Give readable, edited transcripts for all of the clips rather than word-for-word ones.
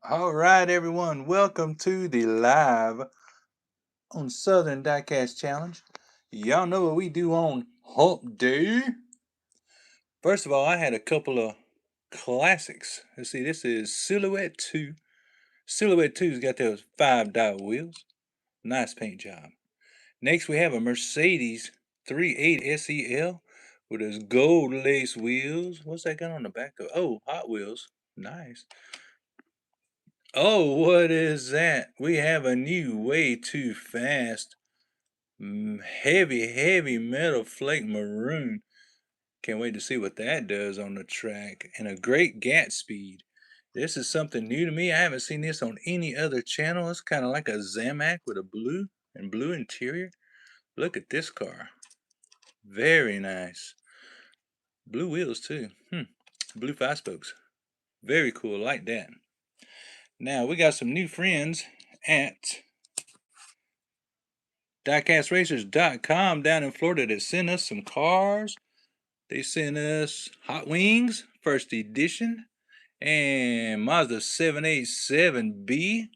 All right, everyone, welcome to the live on Southern Diecast Challenge. Y'all know what we do on Hump Day. First of all, I had a couple of classics. Let's see, this is Silhouette 2. Silhouette 2's got those 5-dot wheels. Nice paint job. Next, we have a Mercedes 380 SEL with those gold lace wheels. What's that got on the back of? Oh, Hot Wheels. Nice. Oh, what is that? We have a new Way Too Fast heavy metal flake maroon. Can't wait to see what that does on the track. And a great gat speed. This is something new to me. I haven't seen this on any other channel. It's kind of like a Zamac with a blue interior. Look at this car. Very nice. Blue wheels too. Blue 5-spokes. Very cool. Like that. Now we got some new friends at DiecastRacers.com down in Florida that sent us some cars. They sent us Hot Wings, first edition, and Mazda 787B.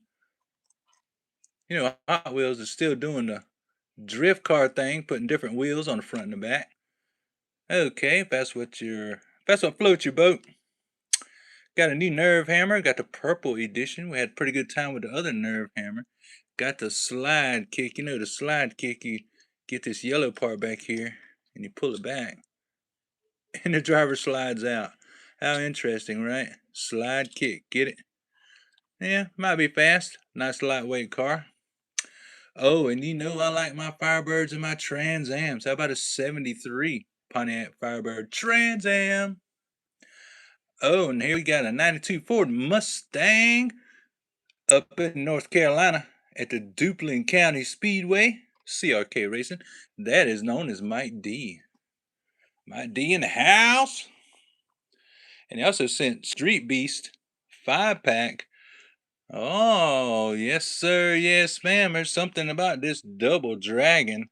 You know, Hot Wheels is still doing the drift car thing, putting different wheels on the front and the back. Okay, if that's what floats your boat. Got a new Nerve Hammer, got the purple edition. We had a pretty good time with the other Nerve Hammer. Got the slide kick. You know the slide kick, you get this yellow part back here and you pull it back. And the driver slides out. How interesting, right? Slide kick, get it? Yeah, might be fast. Nice lightweight car. Oh, and you know I like my Firebirds and my Trans Ams. How about a 73 Pontiac Firebird Trans Am? Oh, and here we got a 92 Ford Mustang up in North Carolina at the Duplin County Speedway, CRK Racing. That is known as Mike D. Mike D in the house. And he also sent Street Beast 5-pack. Oh, yes, sir. Yes, ma'am. There's something about this Double Dragon.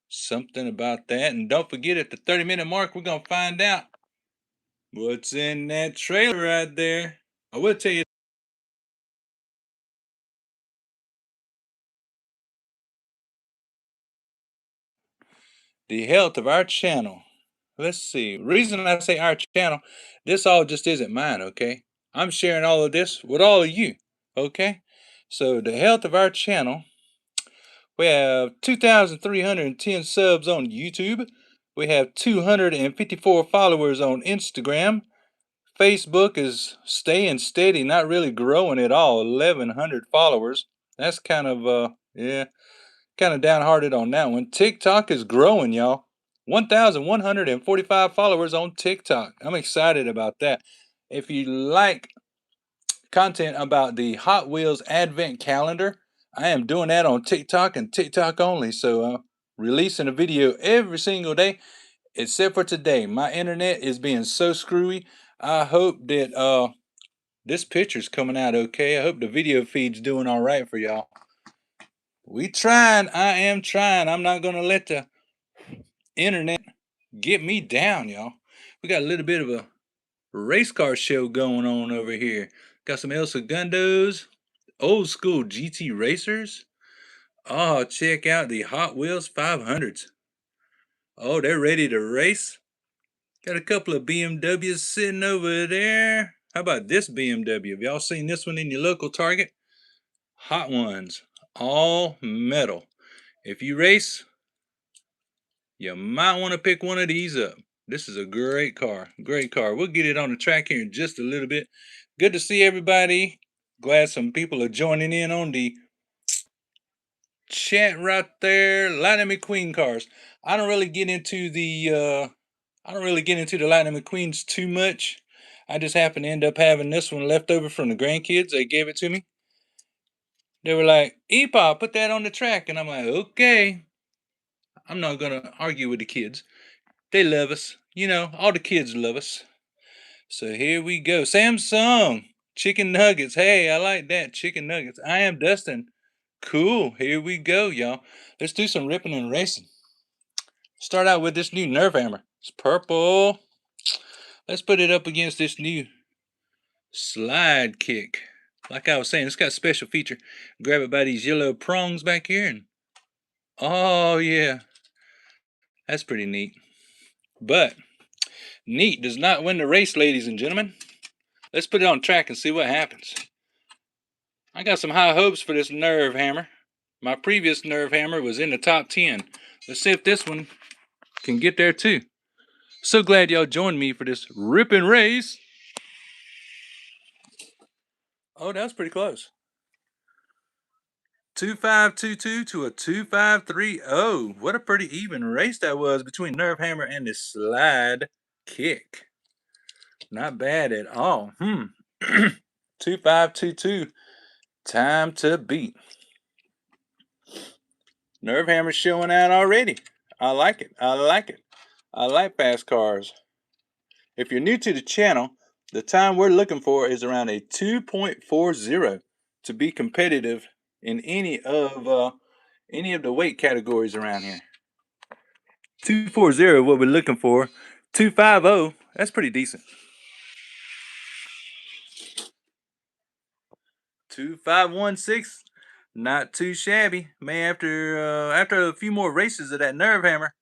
Something about that. And don't forget, at the 30-minute mark, we're going to find out what's in that trailer right there. I will tell you. The health of our channel. Let's see. Reason I say our channel, this all just isn't mine, okay? I'm sharing all of this with all of you, okay? So the health of our channel, we have 2,310 subs on YouTube. We have 254 followers on Instagram. Facebook is staying steady, not really growing at all. 1,100 followers. That's kind of kind of downhearted on that one. TikTok is growing, y'all. 1,145 followers on TikTok. I'm excited about that. If you like content about the Hot Wheels Advent Calendar, I am doing that on TikTok and TikTok only. So releasing a video every single day, except for today. My internet is being so screwy. I hope that this picture's coming out okay. I hope the video feed's doing all right for y'all. We trying. I am trying. I'm not gonna let the internet get me down, y'all. We got a little bit of a race car show going on over here. Got some Elsegundos, old school GT racers. Oh, check out the Hot Wheels 500s. Oh, they're ready to race. Got a couple of BMWs sitting over there. How about this BMW? Have y'all seen this one in your local Target? Hot ones, all metal. If you race, you might want to pick one of these up. This is a great car. Great car. We'll get it on the track here in just a little bit. Good to see everybody. Glad some people are joining in on the chat right there. Lightning McQueen cars. I don't really get into the Lightning McQueens too much. I just happen to end up having this one left over from the grandkids. They gave it to me. They were like, "Epa, put that on the track," and I'm like, "Okay." I'm not gonna argue with the kids. They love us. You know, all the kids love us. So here we go. Samsung chicken nuggets. Hey, I like that. Chicken nuggets. I am Dustin. Cool. Here we go, y'all. Let's do some ripping and racing. Start out with this new Nerve Hammer. It's purple. Let's put it up against this new slide kick. Like I was saying, it's got a special feature. Grab it by these yellow prongs back here, and oh yeah, that's pretty neat. But neat does not win the race, ladies and gentlemen. Let's put it on track and see what happens. I got some high hopes for this nerve hammer. My previous nerve hammer was in the top 10. Let's see if this one can get there too. So glad y'all joined me for this ripping race. Oh, that was pretty close. 2522 to a 2530. What a pretty even race that was between nerve hammer and the slide kick. Not bad at all. 2522. Time to beat. Nerve hammer showing out already. I like it. I like it. I like fast cars. If you're new to the channel, the time we're looking for is around a 2.40 to be competitive in any of the weight categories around here. 240, what we're looking for. 250, that's pretty decent. 2516, not too shabby. Man, after a few more races of that nerve hammer,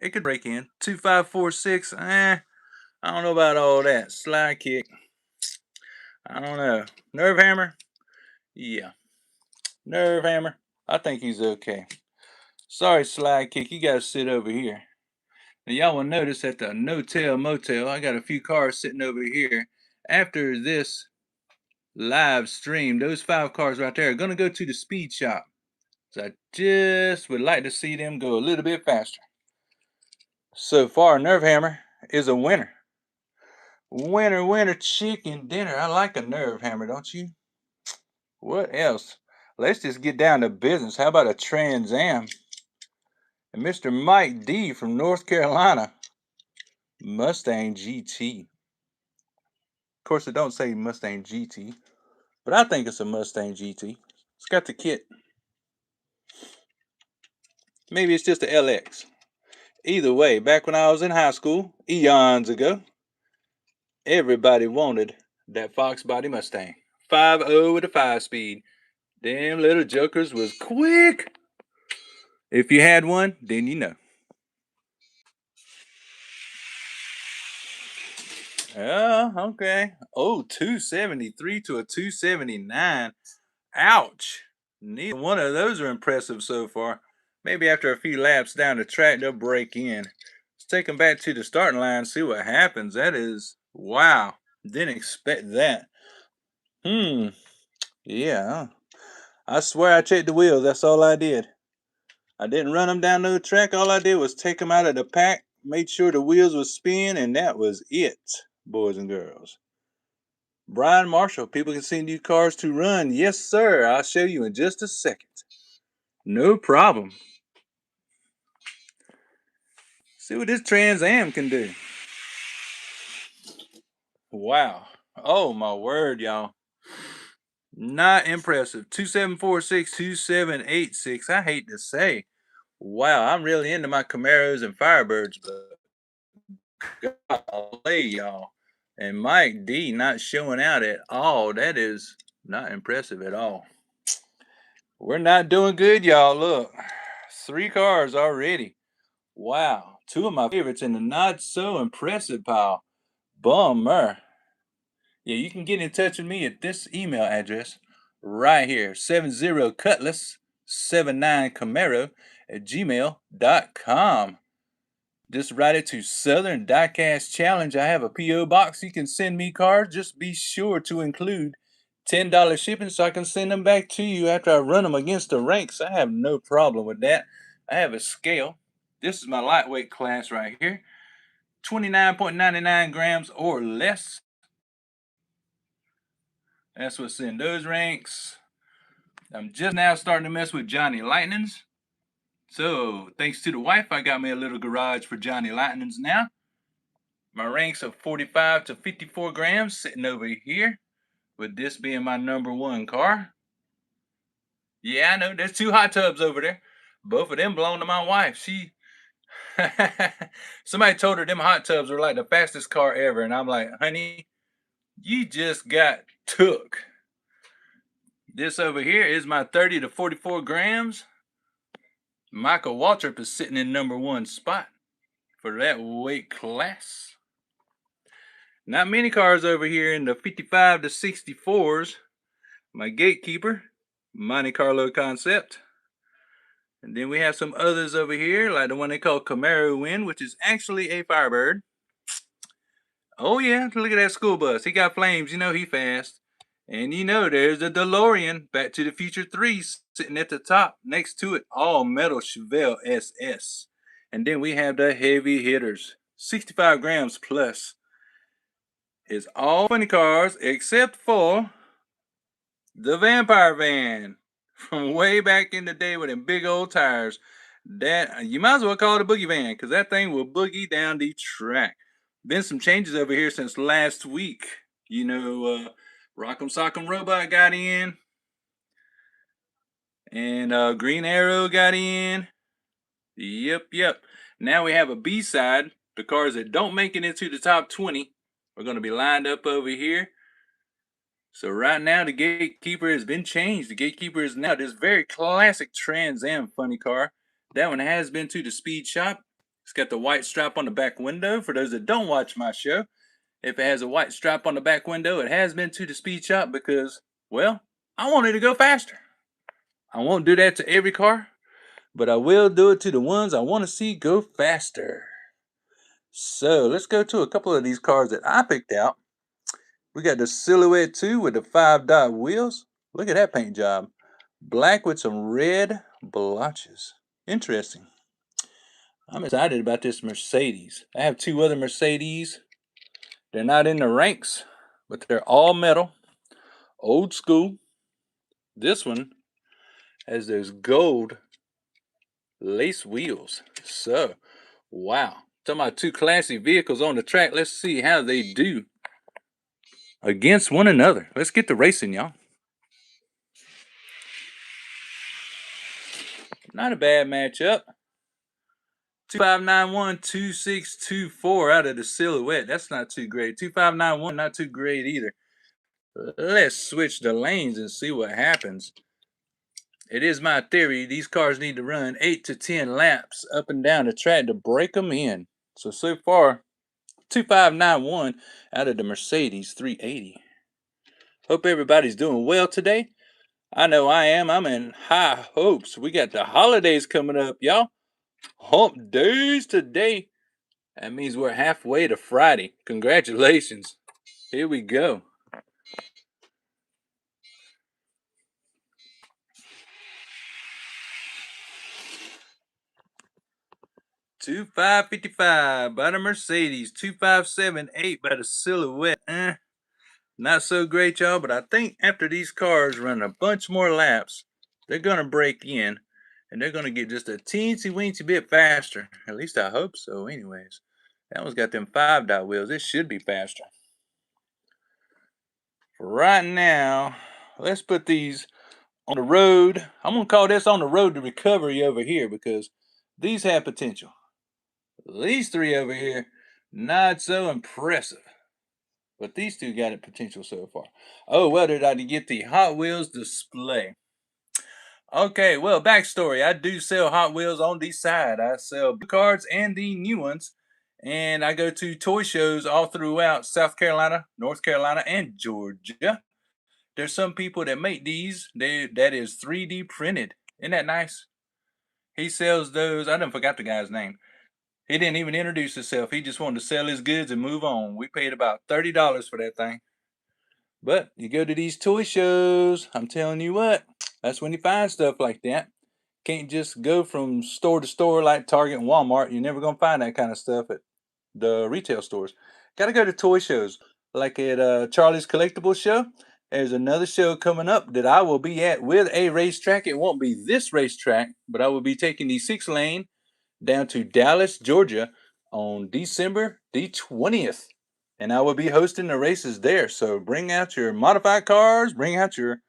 it could break in. 2546, I don't know about all that. Slide kick, I don't know. Nerve hammer, yeah. Nerve hammer, I think he's okay. Sorry, slide kick, you gotta sit over here. Now, y'all will notice at the no-tail motel, I got a few cars sitting over here. After this live stream, those 5 cars right there are going to go to the speed shop. So I just would like to see them go a little bit faster. So far, Nerve Hammer is a winner. Winner, winner, chicken dinner. I like a Nerve Hammer, don't you? What else? Let's just get down to business. How about a Trans Am? And Mr. Mike D from North Carolina. Mustang GT. Of course, it don't say Mustang GT, but I think it's a Mustang GT. It's got the kit. Maybe it's just a LX. Either way, back when I was in high school, eons ago, everybody wanted that Fox body Mustang. 5.0 with a 5-speed. Damn little jokers was quick. If you had one, then you know. Oh, okay. Oh, 273 to a 279. Ouch. Neither one of those are impressive so far. Maybe after a few laps down the track, they'll break in. Let's take them back to the starting line, see what happens. That is, wow. Didn't expect that. Yeah. I swear I checked the wheels. That's all I did. I didn't run them down no track. All I did was take them out of the pack, made sure the wheels would spin, and that was it, boys and girls. Brian Marshall, people can send you cars to run. Yes, sir. I'll show you in just a second. No problem. See what this Trans Am can do. Wow. Oh, my word, y'all. Not impressive. 2746, 2786. I hate to say. Wow, I'm really into my Camaros and Firebirds, but golly, y'all. And Mike D not showing out at all. That is not impressive at all. We're not doing good, y'all. Look, 3 cars already. Wow, 2 of my favorites in the not so impressive pile. Bummer. Yeah, you can get in touch with me at this email address right here, 70cutlass79camaro at gmail.com. Just write it to Southern Diecast Challenge. I have a P.O. box. You can send me cards. Just be sure to include $10 shipping so I can send them back to you after I run them against the ranks. I have no problem with that. I have a scale. This is my lightweight class right here. 29.99 grams or less. That's what's in those ranks. I'm just now starting to mess with Johnny Lightnings. So, thanks to the wife, I got me a little garage for Johnny Lightnings now. My ranks are 45 to 54 grams sitting over here, with this being my number 1 car. Yeah, I know, there's 2 hot tubs over there. Both of them belong to my wife. Somebody told her them hot tubs were like the fastest car ever, and I'm like, honey, you just got took. This over here is my 30 to 44 grams. Michael Waltrip is sitting in #1 spot for that weight class. Not many cars over here in the 55 to 64s. My Gatekeeper, Monte Carlo Concept. And then we have some others over here, like the one they call Camaro Wind, which is actually a Firebird. Oh yeah, look at that school bus. He got flames, you know he fast. And you know there's the DeLorean, Back to the Future 3, sitting at the top. Next to it, all metal Chevelle SS. And then we have the heavy hitters, 65 grams plus. It's all funny cars except for the Vampire Van from way back in the day with them big old tires. That you might as well call it a boogie van, because that thing will boogie down the track. Been some changes over here since last week. You know, Rock'em Sock'em Robot got in, and Green Arrow got in. Yep. Now we have a B-side. The cars that don't make it into the top 20 are going to be lined up over here. So right now the Gatekeeper has been changed. The Gatekeeper is now this very classic Trans Am funny car. That one has been to the speed shop. It's got the white stripe on the back window. For those that don't watch my show, if it has a white stripe on the back window, it has been to the speed shop because, well, I want it to go faster. I won't do that to every car, but I will do it to the ones I want to see go faster. So let's go to a couple of these cars that I picked out. We got the Silhouette 2 with the 5-dot wheels. Look at that paint job. Black with some red blotches. Interesting. I'm excited about this Mercedes. I have 2 other Mercedes. They're not in the ranks, but they're all metal. Old school. This one has those gold lace wheels. So, wow. Talking about 2 classy vehicles on the track. Let's see how they do against one another. Let's get to racing, y'all. Not a bad matchup. 2591, 2624 out of the Silhouette. That's not too great. 2591, not too great either. Let's switch the lanes and see what happens. It is my theory these cars need to run 8 to 10 laps up and down the track to break them in. So far, 2591 out of the Mercedes 380. Hope everybody's doing well today. I know I am. I'm in high hopes. We got the holidays coming up, y'all. Hump days today. That means we're halfway to Friday. Congratulations. Here we go. $2,555 by the Mercedes. 2,578 by the Silhouette. Not so great, y'all, but I think after these cars run a bunch more laps, they're going to break in, and they're going to get just a teensy-weensy bit faster. At least I hope so, anyways. That one's got them 5-dot wheels. It should be faster. For right now, let's put these on the road. I'm going to call this on the road to recovery over here because these have potential. These 3 over here, not so impressive. But these 2 got potential so far. Oh, well, did I get the Hot Wheels display? Okay, well, backstory. I do sell Hot Wheels on the side. I sell blue cards and the new ones. And I go to toy shows all throughout South Carolina, North Carolina, and Georgia. There's some people that make these. That is 3D printed. Isn't that nice? He sells those. I done forgot the guy's name. He didn't even introduce himself. He just wanted to sell his goods and move on. We paid about $30 for that thing. But you go to these toy shows, I'm telling you what, that's when you find stuff like that. Can't just go from store to store like Target and Walmart. You're never going to find that kind of stuff at the retail stores. Got to go to toy shows. Like at Charlie's Collectibles Show. There's another show coming up that I will be at with a racetrack. It won't be this racetrack, but I will be taking the 6-lane down to Dallas, Georgia on December the 20th. And I will be hosting the races there. So bring out your modified cars, bring out your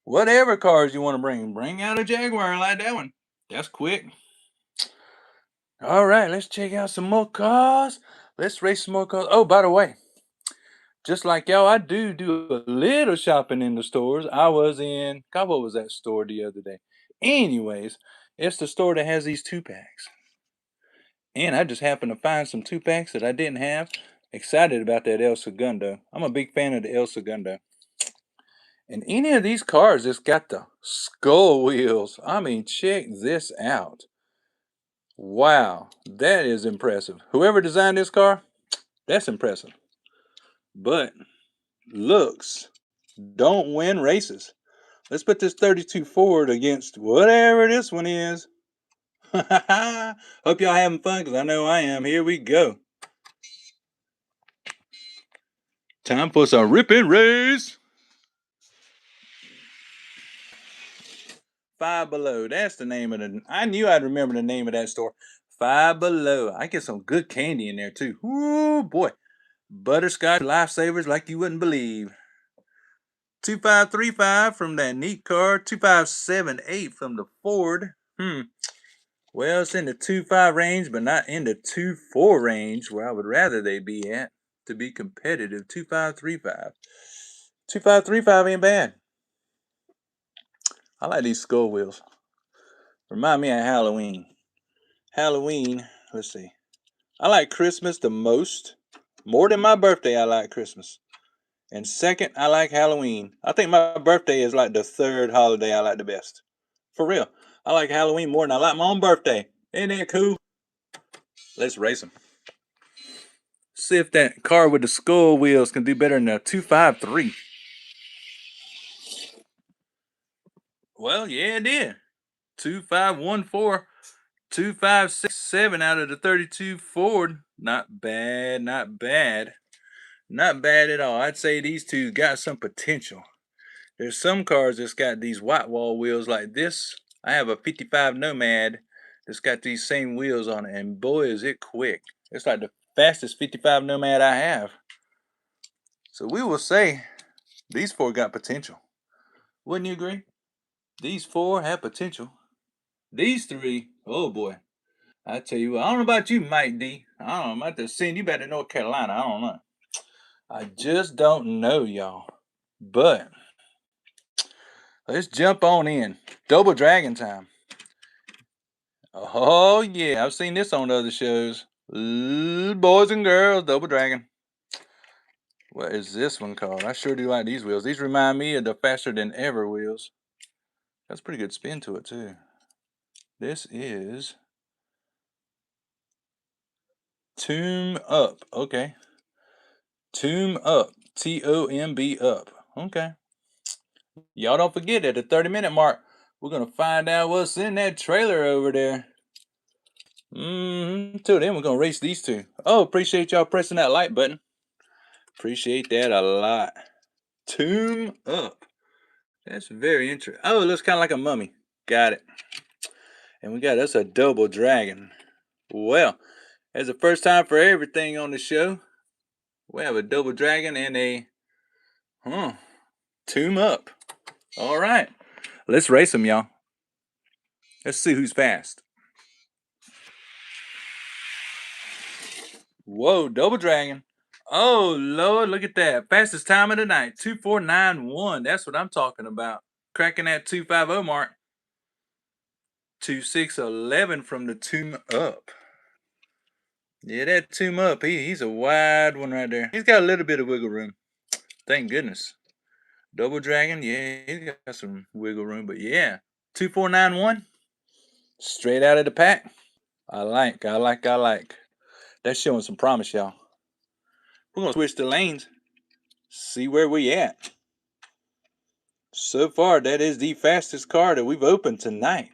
whatever cars you want to bring. Bring out a Jaguar like that one. That's quick. All right, let's check out some more cars. Let's race some more cars. Oh, by the way, just like y'all, I do a little shopping in the stores. I was in, God, what was that store the other day? Anyways, it's the store that has these 2-packs. And I just happened to find some 2-packs that I didn't have. Excited about that Elsegundo. I'm a big fan of the Elsegundo. And any of these cars that's got the skull wheels, I mean, check this out. Wow, that is impressive. Whoever designed this car, that's impressive. But looks don't win races. Let's put this 32 Ford against whatever this one is. Hope y'all having fun, because I know I am. Here we go. Time for some ripping race. Five Below. That's the name of the. I knew I'd remember the name of that store. Five Below. I get some good candy in there too. Ooh boy, butterscotch lifesavers like you wouldn't believe. 2535 from that neat car. 2578 from the Ford. Well, it's in the 2.5 range, but not in the 2.4 range, where I would rather they be at to be competitive. 2535. 2535 ain't bad. I like these skull wheels. Remind me of Halloween. Halloween, let's see. I like Christmas the most. More than my birthday, I like Christmas. And second, I like Halloween. I think my birthday is like the third holiday I like the best. For real. I like Halloween more than I like my own birthday. Ain't that cool? Let's race them. See if that car with the skull wheels can do better than a 253. Well, yeah, it did. 2514. 2567 out of the 32 Ford. Not bad, not bad. Not bad at all. I'd say these two got some potential. There's some cars that's got these white wall wheels like this. I have a 55 Nomad that's got these same wheels on it, and boy is it quick. It's like the fastest 55 Nomad I have. So we will say these four got potential. Wouldn't you agree? These four have potential. These three, oh boy. I tell you what, I don't know about you, Mike D. I don't know. I'm about to send you back to North Carolina. I don't know. I just don't know, y'all. But let's jump on in. Double Dragon time. Oh, yeah. I've seen this on other shows. Boys and girls, Double Dragon. What is this one called? I sure do like these wheels. These remind me of the Faster Than Ever wheels. That's a pretty good spin to it, too. This is Tomb Up. Okay. Tomb Up. Tomb Up. Okay. Y'all don't forget at the 30-minute mark, we're going to find out what's in that trailer over there. Till then, we're going to race these two. Oh, appreciate y'all pressing that like button. Appreciate that a lot. Tomb Up. That's very interesting. Oh, it looks kind of like a mummy. Got it. And we got us a Double Dragon. Well, as the first time for everything on the show, we have a Double Dragon and a Tomb Up. All right. Let's race them, y'all. Let's see who's fast. Whoa, Double Dragon. Oh, Lord, look at that. Fastest time of the night, 2491. That's what I'm talking about. Cracking that 250 mark. 2611 from the Tomb Up. Yeah, that Tomb Up, he's a wide one right there. He's got a little bit of wiggle room. Thank goodness. Double Dragon, yeah, he's got some wiggle room. But yeah, 2491. Straight out of the pack. I like. That's showing some promise, y'all. We're going to switch the lanes. See where we at. So far, that is the fastest car that we've opened tonight.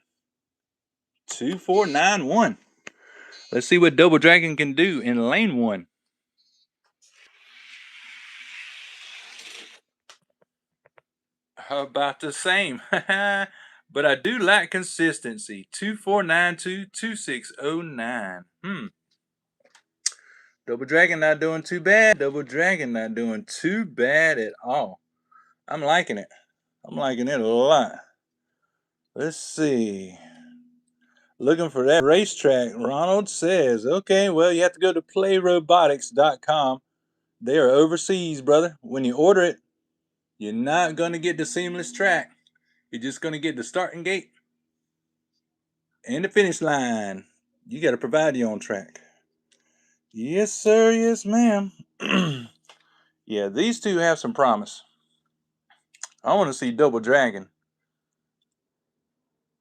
2491. Let's see what Double Dragon can do in lane one. About the same. But I do like consistency. 2492, 2609. Double Dragon not doing too bad. Double Dragon not doing too bad at all. I'm liking it. I'm liking it a lot. Let's see. Looking for that racetrack. Ronald says, okay, well, you have to go to playrobotics.com They are overseas, brother. When you order it, you're not going to get the seamless track. You're just going to get the starting gate and the finish line. You got to provide your own track. Yes, sir. Yes, ma'am. Yeah, these two have some promise. I want to see Double Dragon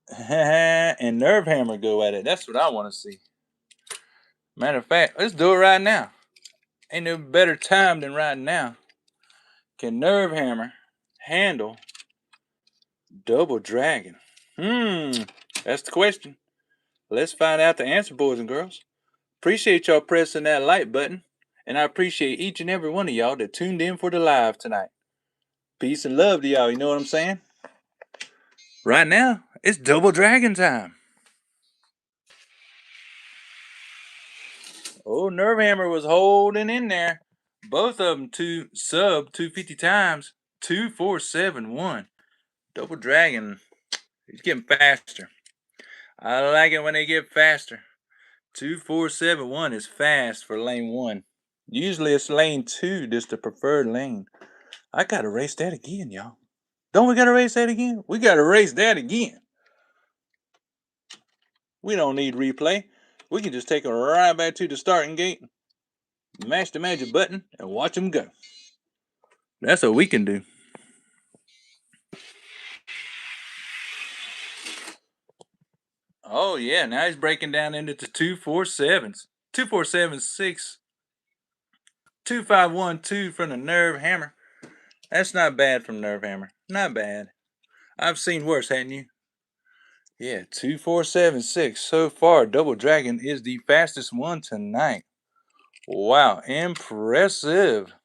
and Nerve Hammer go at it. That's what I want to see. Matter of fact, let's do it right now. Ain't no better time than right now. Can Nerve Hammer handle Double Dragon? That's the question. Let's find out the answer, boys and girls. Appreciate y'all pressing that like button, and I appreciate each and every one of y'all that tuned in for the live tonight. Peace and love to y'all, you know what I'm saying? Right now, it's Double Dragon time. Oh, Nerve Hammer was holding in there. Both of them sub 250 times. 2471. Double Dragon, he's getting faster. I like it when they get faster. 2471 is fast for lane 1. Usually it's lane 2, just the preferred lane. I gotta race that again, y'all. Don't we gotta race that again? We gotta race that again. We don't need replay. We can just take it right back to the starting gate, mash the magic button, and watch them go. That's what we can do. Oh yeah, now he's breaking down into the 247s. 2476. 2512 from the Nerve Hammer. That's not bad from Nerve Hammer. Not bad. I've seen worse, hadn't you? Yeah, 2476. So far, Double Dragon is the fastest one tonight. Wow, impressive.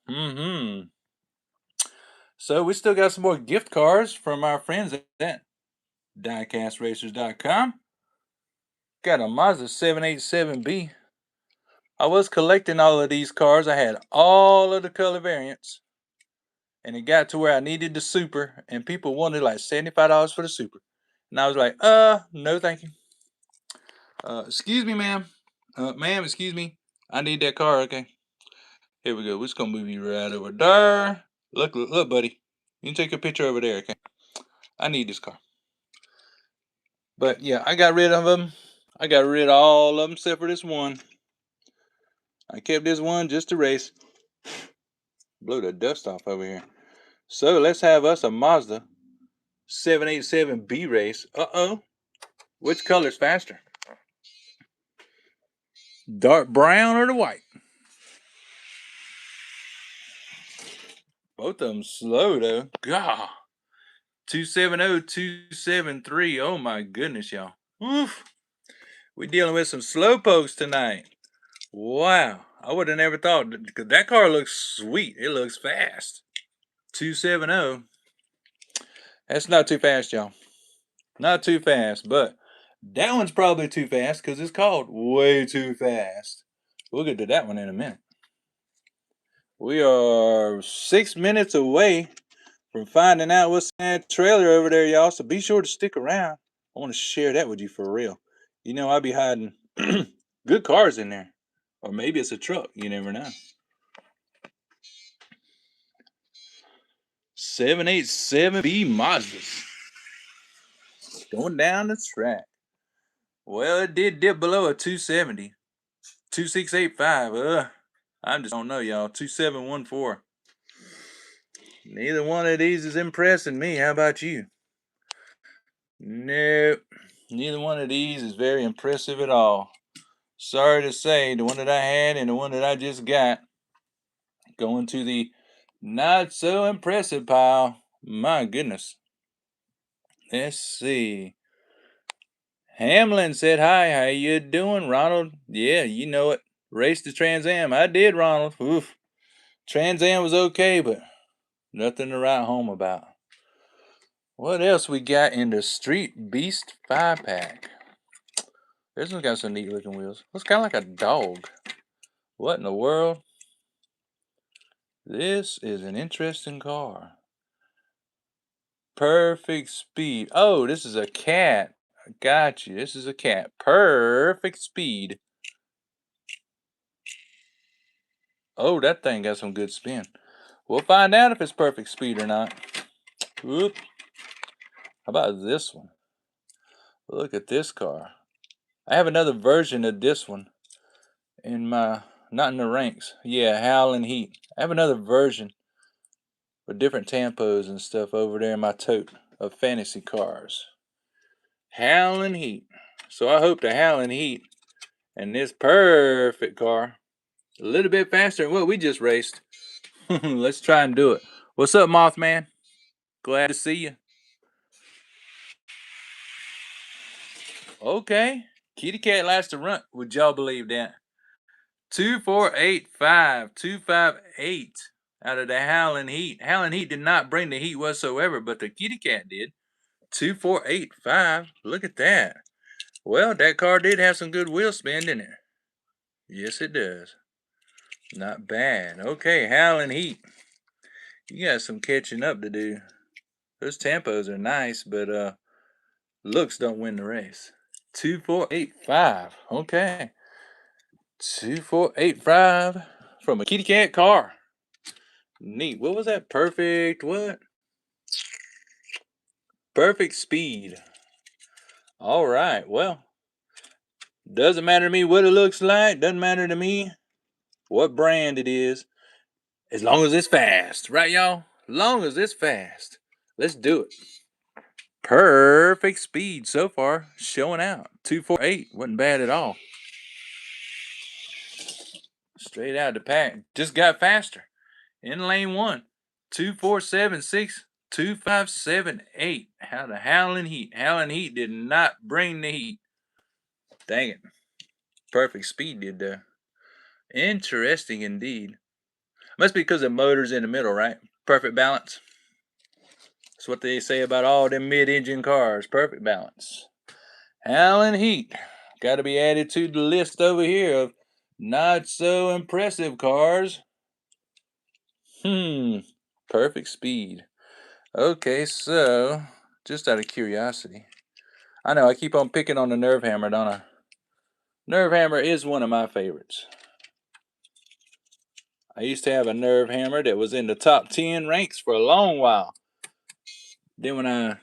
So we still got some more gift cards from our friends at diecastracers.com. Got a Mazda 787B. I was collecting all of these cars. I had all of the color variants. And it got to where I needed the super, and people wanted like $75 for the super. And I was like, no thank you. Excuse me, ma'am. Ma'am, excuse me. I need that car, okay? Here we go. We're just gonna move you right over there. Look, buddy. You can take a picture over there, okay? I need this car. But yeah, I got rid of them. I got rid of all of them except for this one. I kept this one just to race. Blow the dust off over here. So let's have us a Mazda 787B race. Which color's faster? Dark brown or the white? Both of them slow though. Gah. 270, 273. Oh my goodness, y'all. Oof. We're dealing with some slow pokes tonight. Wow. I would have never thought, because that car looks sweet. It looks fast. 270. That's not too fast, y'all. Not too fast, but that one's probably too fast because it's called way too fast. We'll get to that one in a minute. We are 6 minutes away from finding out what's in that trailer over there, y'all. So be sure to stick around. I want to share that with you for real. You know, I'll be hiding good cars in there. Or maybe it's a truck. You never know. 787B Mazdas. Going down the track. Well, it did dip below a 270. 2685. I just don't know, y'all. 2714. Neither one of these is impressing me. How about you? Nope. Neither one of these is very impressive at all. Sorry to say, the one that I had and the one that I just got going to the not so impressive pile. My goodness. Let's see. Hamlin said hi. How you doing, Ronald? Yeah, you know it. Race the Trans Am. I did, Ronald. Oof. Trans Am was okay, but nothing to write home about. What else we got in the Street Beast 5-pack? This one's got some neat looking wheels. Looks kind of like a dog. What in the world? This is an interesting car. Perfect speed. Oh, this is a cat. I got you. This is a cat. Perfect speed. Oh, that thing got some good spin. We'll find out if it's perfect speed or not. Whoop. How about this one? Look at this car. I have another version of this one in my, not in the ranks. Yeah, Howling Heat. I have another version with different tampos and stuff over there in my tote of fantasy cars. Howling Heat. So I hope the Howling Heat and this perfect car a little bit faster than what we just raced. Let's try and do it. What's up, Mothman? Glad to see you. Okay. Kitty Cat likes to run. Would y'all believe that? 2485, 258 out of the Howling Heat. Howling Heat did not bring the heat whatsoever, but the Kitty Cat did. 2485. Look at that. Well, that car did have some good wheel spin, didn't it? Yes, it does. Not bad. Okay, Howling Heat. You got some catching up to do. Those tempos are nice, but looks don't win the race. 2485. Okay. 2485 from a Kitty Cat car. Neat. What was that? Perfect what? Perfect speed. All right. Well, doesn't matter to me what it looks like. Doesn't matter to me what brand it is. As long as it's fast. Right, y'all? Long as it's fast. Let's do it. Perfect speed so far. Showing out. 248. Wasn't bad at all. Straight out of the pack. Just got faster. In lane 1. 2476. 2578. How the Howling Heat. Howling Heat did not bring the heat. Dang it. Perfect speed did though. Interesting indeed. Must be because the motor's in the middle, right? Perfect balance. That's what they say about all them mid-engine cars. Perfect balance. Howling Heat. Got to be added to the list over here of not so impressive cars. Perfect speed. Okay, so just out of curiosity. I know I keep on picking on the Nerve Hammer, don't I? Nerve Hammer is one of my favorites. I used to have a Nerve Hammer that was in the top 10 ranks for a long while. Then when I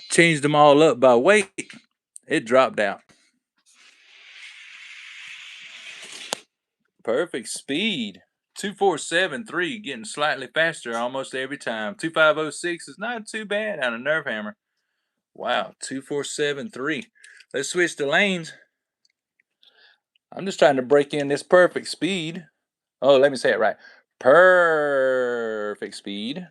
changed them all up by weight, it dropped out. Perfect speed. 2473, getting slightly faster almost every time. 2506 is not too bad on a Nerve Hammer. Wow, 2473. Let's switch the lanes. I'm just trying to break in this perfect speed. Oh, let me say it right. Perfect speed.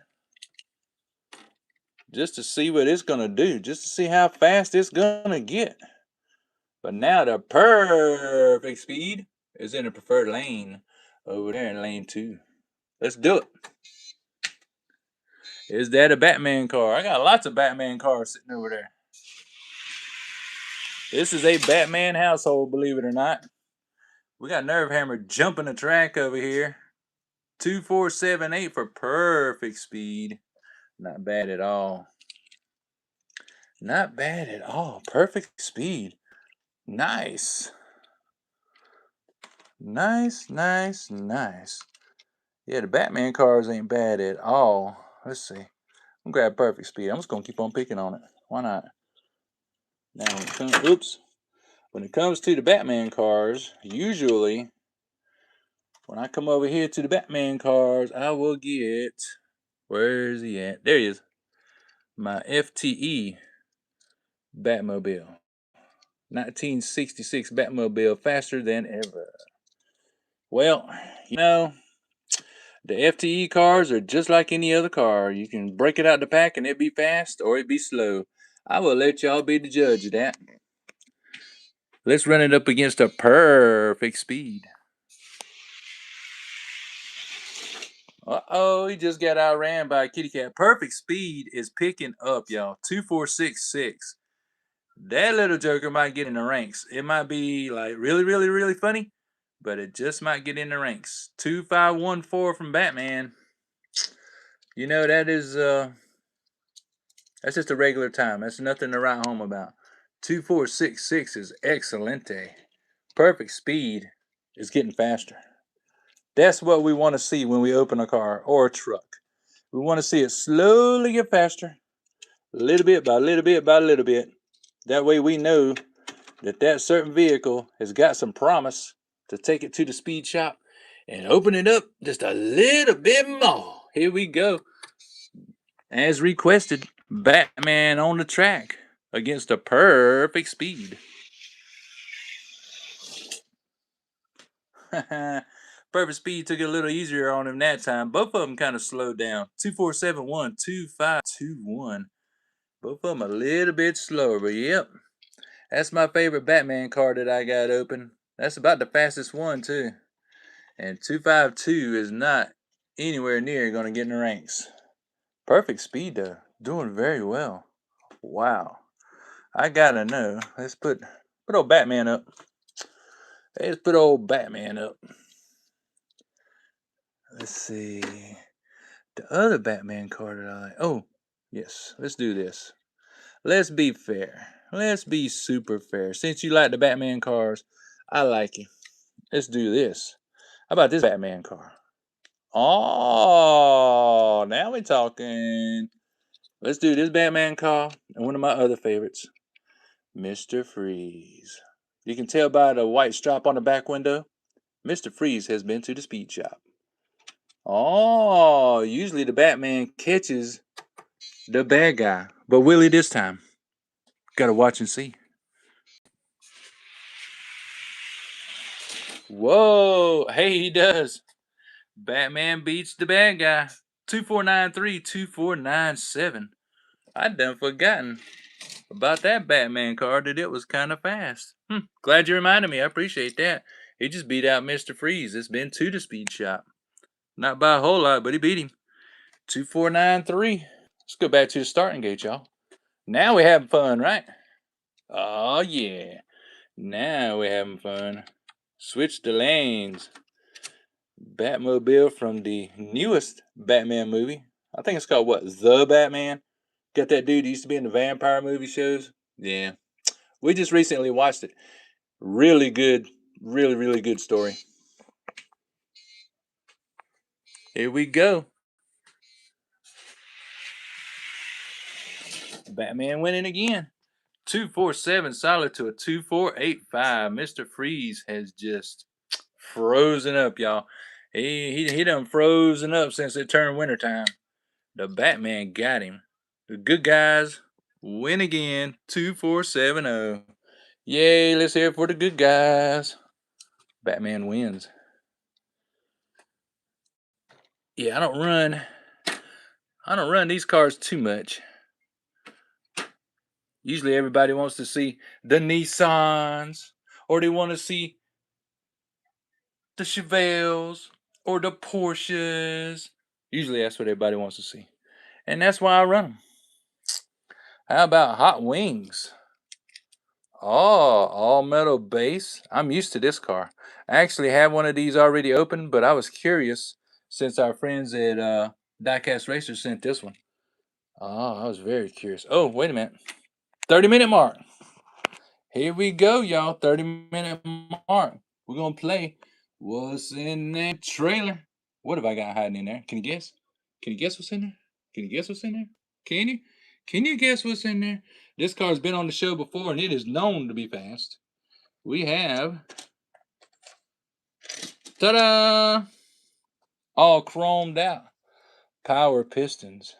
Just to see what it's going to do. Just to see how fast it's going to get. But now the perfect speed is in the preferred lane. Over there in lane 2. Let's do it. Is that a Batman car? I got lots of Batman cars sitting over there. This is a Batman household, believe it or not. We got Nerve Hammer jumping the track over here. 2478 for perfect speed. Not bad at all. Not bad at all. Perfect speed. Nice. Nice, nice, nice. Yeah, the Batman cars ain't bad at all. Let's see. I'm gonna grab perfect speed. I'm just gonna keep on picking on it. Why not? Now, when it comes to the Batman cars, usually when I come over here to the Batman cars, I will get, where is he at? There he is. My FTE Batmobile. 1966 Batmobile, faster than ever. Well, you know, the FTE cars are just like any other car. You can break it out the pack and it be fast or it be slow. I will let y'all be the judge of that. Let's run it up against a perfect speed. Uh-oh, he just got outran by a kitty cat. Perfect speed is picking up, y'all. 2466. That little joker might get in the ranks. It might be like really, really, really funny, but it just might get in the ranks. 2514 from Batman. You know, that's just a regular time. That's nothing to write home about. 2466 is excelente. Perfect speed is getting faster. That's what we want to see when we open a car or a truck. We want to see it slowly get faster, little bit by little bit by little bit. That way we know that certain vehicle has got some promise to take it to the speed shop and open it up just a little bit more. Here we go. As requested, Batman on the track against a perfect speed. Perfect speed took it a little easier on him that time. Both of them kind of slowed down. 2471, 2521. Both of them a little bit slower, but yep. That's my favorite Batman car that I got open. That's about the fastest one, too. And 252 is not anywhere near going to get in the ranks. Perfect speed, though. Doing very well. Wow. I gotta know. Let's put old Batman up. Let's put old Batman up. Let's see. The other Batman card that I like. Oh, yes. Let's do this. Let's be fair. Let's be super fair. Since you like the Batman cars, I like you. Let's do this. How about this Batman car? Oh, now we're talking. Let's do this Batman car and one of my other favorites, Mr. Freeze. You can tell by the white stripe on the back window, Mr. Freeze has been to the speed shop. Oh, usually the Batman catches the bad guy, but will he this time? Gotta watch and see. Whoa, hey, he does. Batman beats the bad guy. 2493, 2497. I done forgotten about that Batman card that it was kind of fast. Glad you reminded me. I appreciate that. He just beat out Mr. Freeze. It's been to the speed shop. Not by a whole lot, but he beat him. 2493. Let's go back to the starting gate, y'all. Now we're having fun, right? Oh, yeah. Now we're having fun. Switch the lanes. Batmobile from the newest Batman movie. I think it's called, what, The Batman? Got that dude who used to be in the vampire movie shows? Yeah. We just recently watched it. Really good. Really, really good story. Here we go. Batman winning again. 247 solid to a 2485. Mr. Freeze has just frozen up, y'all. He done frozen up since it turned wintertime. The Batman got him. The good guys win again. 2470. Yay, let's hear it for the good guys. Batman wins. Yeah, I don't run these cars too much. Usually everybody wants to see the Nissans, or they want to see the Chevelles or the Porsches. Usually that's what everybody wants to see. And that's why I run them. How about Hot Wings? Oh, all metal base. I'm used to this car. I actually have one of these already open, but I was curious since our friends at Diecast Racers sent this one. Oh, I was very curious. Oh, wait a minute. 30-minute mark. Here we go, y'all. 30-minute mark. We're going to play What's in that trailer. What have I got hiding in there? Can you guess? Can you guess what's in there? Can you guess what's in there? Can you? Can you guess what's in there? This car's been on the show before, and it is known to be fast. We have, ta-da! All chromed out. Power Pistons.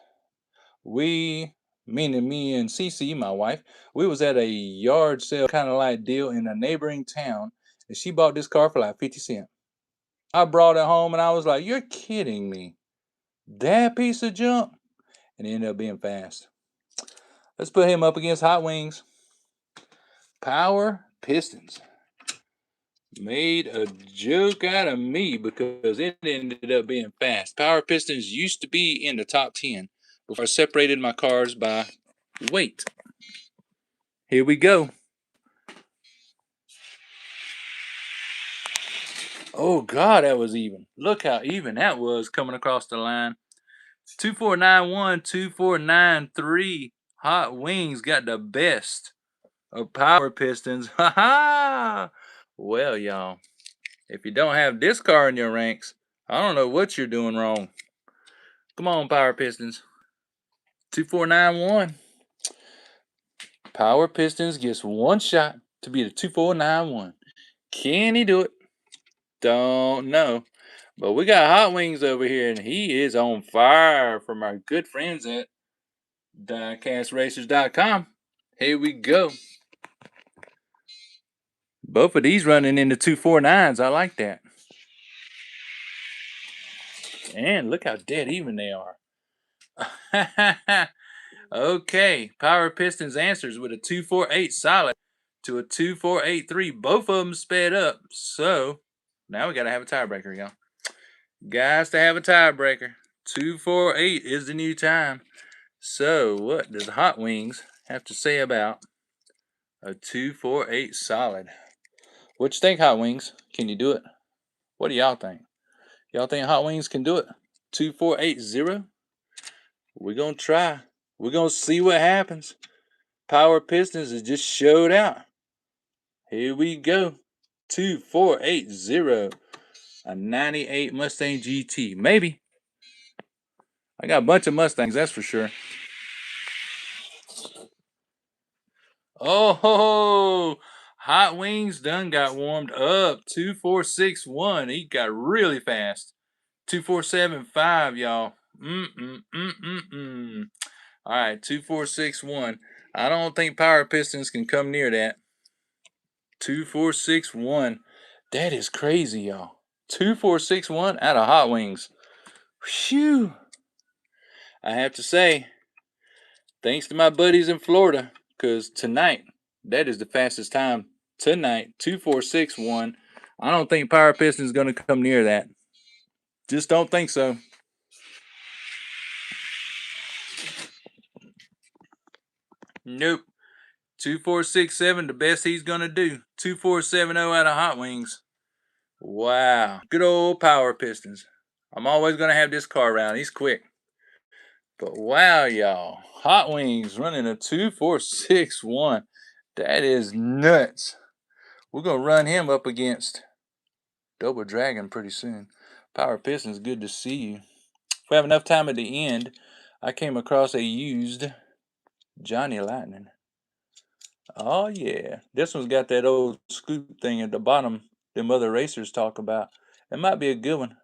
Meaning me and Cece, my wife, we was at a yard sale kind of like deal in a neighboring town, and she bought this car for like 50 cents. I brought it home, and I was like, you're kidding me. That piece of junk? And it ended up being fast. Let's put him up against Hot Wings. Power Pistons. Made a joke out of me because it ended up being fast. Power Pistons used to be in the top 10 before I separated my cars by weight. Here we go. Oh, God, that was even. Look how even that was coming across the line. 2491, 2493. Hot Wings got the best of Power Pistons. Ha ha! Well, y'all, if you don't have this car in your ranks, I don't know what you're doing wrong. Come on, Power Pistons. 2491. Power Pistons gets one shot to be the 2491. Can he do it? Don't know. But we got Hot Wings over here, and he is on fire from our good friends at DiecastRacers.com. Here we go. Both of these running into 249s. I like that. And look how dead even they are. Okay, Power Pistons answers with a 248 solid to a 2483. Both of them sped up. So now we got to have a tiebreaker, y'all. Guys, to have a tiebreaker. 248 is the new time. So what does Hot Wings have to say about a 248 solid? What you think, Hot Wings? Can you do it? What do y'all think? Y'all think Hot Wings can do it? 2480? We're going to try. We're going to see what happens. Power Pistons is just showed out. Here we go. 2480. A 98 Mustang GT. Maybe. I got a bunch of Mustangs, that's for sure. Oh, Hot Wings done got warmed up. 2461. He got really fast. 2475, y'all. All right, 2461. I don't think Power Pistons can come near that. 2461. That is crazy, y'all. 2461 out of Hot Wings. Phew. I have to say, thanks to my buddies in Florida, because tonight, that is the fastest time tonight. 2461. I don't think Power Pistons is going to come near that. Just don't think so. Nope. 2467, the best he's going to do. 2470 out of Hot Wings. Wow. Good old Power Pistons. I'm always going to have this car around. He's quick. But wow, y'all. Hot Wings running a 2461. That is nuts. We're going to run him up against Double Dragon pretty soon. Power Pistons, good to see you. If we have enough time at the end, I came across a used Johnny Lightning. Oh, yeah. This one's got that old scoop thing at the bottom them other racers talk about. It might be a good one.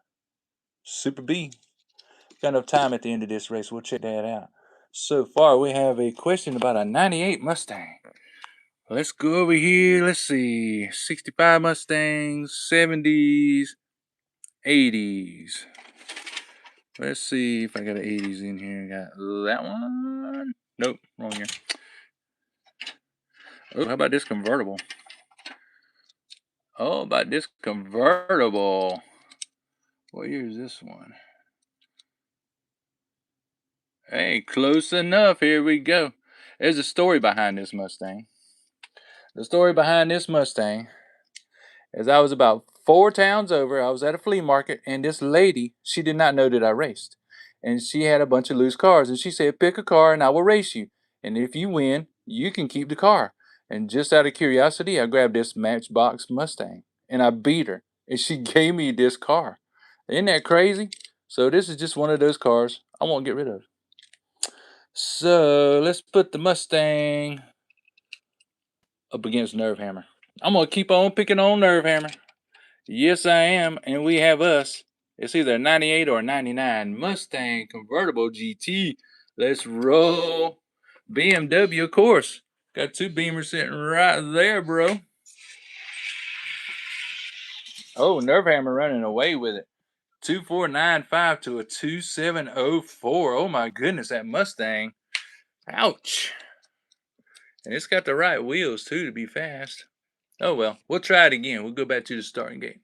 Super B. Got enough time at the end of this race. We'll check that out. So far, we have a question about a 98 Mustang. Let's go over here. Let's see. 65 Mustangs, 70s, 80s. Let's see if I got an 80s in here. Got that one. Nope, wrong year. Oh, how about this convertible? Oh, about this convertible. What year is this one? Hey, close enough. Here we go. There's a story behind this Mustang. The story behind this Mustang is I was about 4 towns over. I was at a flea market, and this lady, she did not know that I raced. And she had a bunch of loose cars, and she said, pick a car and I will race you. And if you win, you can keep the car. And just out of curiosity, I grabbed this Matchbox Mustang, and I beat her, and she gave me this car. Isn't that crazy? So this is just one of those cars I won't get rid of. So let's put the Mustang up against Nerve Hammer. I'm going to keep on picking on Nerve Hammer. Yes, I am. And we have us. It's either a 98 or a 99 Mustang convertible GT. Let's roll. BMW, of course. Got 2 Beamers sitting right there, bro. Oh, Nerve Hammer running away with it. 2495 to a 2704. Oh my goodness, that Mustang. Ouch. And it's got the right wheels too to be fast. Oh well, we'll try it again. We'll go back to the starting gate.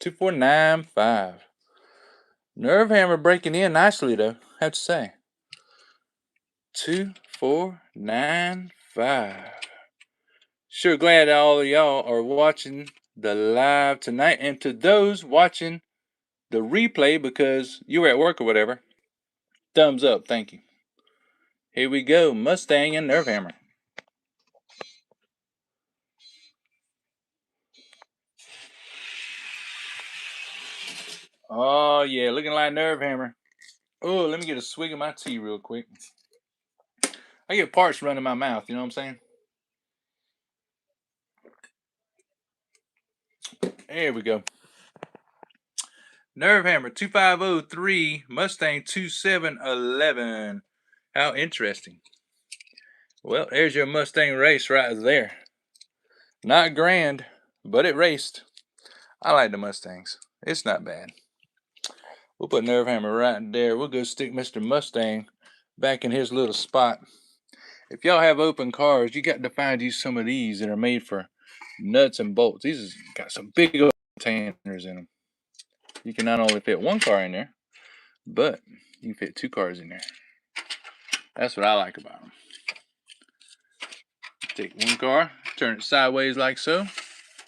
2495. Nerve Hammer breaking in nicely though, I have to say. 2495. Sure glad all of y'all are watching the live tonight. And to those watching the replay because you were at work or whatever, thumbs up, thank you. Here we go, Mustang and Nerve Hammer. Oh, yeah, looking like Nerve Hammer. Oh, let me get a swig of my tea real quick. I get parched running my mouth, you know what I'm saying? There we go. Nerve Hammer 2503, Mustang 2711. How interesting. Well, there's your Mustang race right there. Not grand, but it raced. I like the Mustangs. It's not bad. We'll put Nerve Hammer right there. We'll go stick Mr. Mustang back in his little spot. If y'all have open cars, you got to find you some of these that are made for nuts and bolts. These got some big old containers in them. You can not only fit one car in there, but you can fit 2 cars in there. That's what I like about them. Take one car, turn it sideways like so,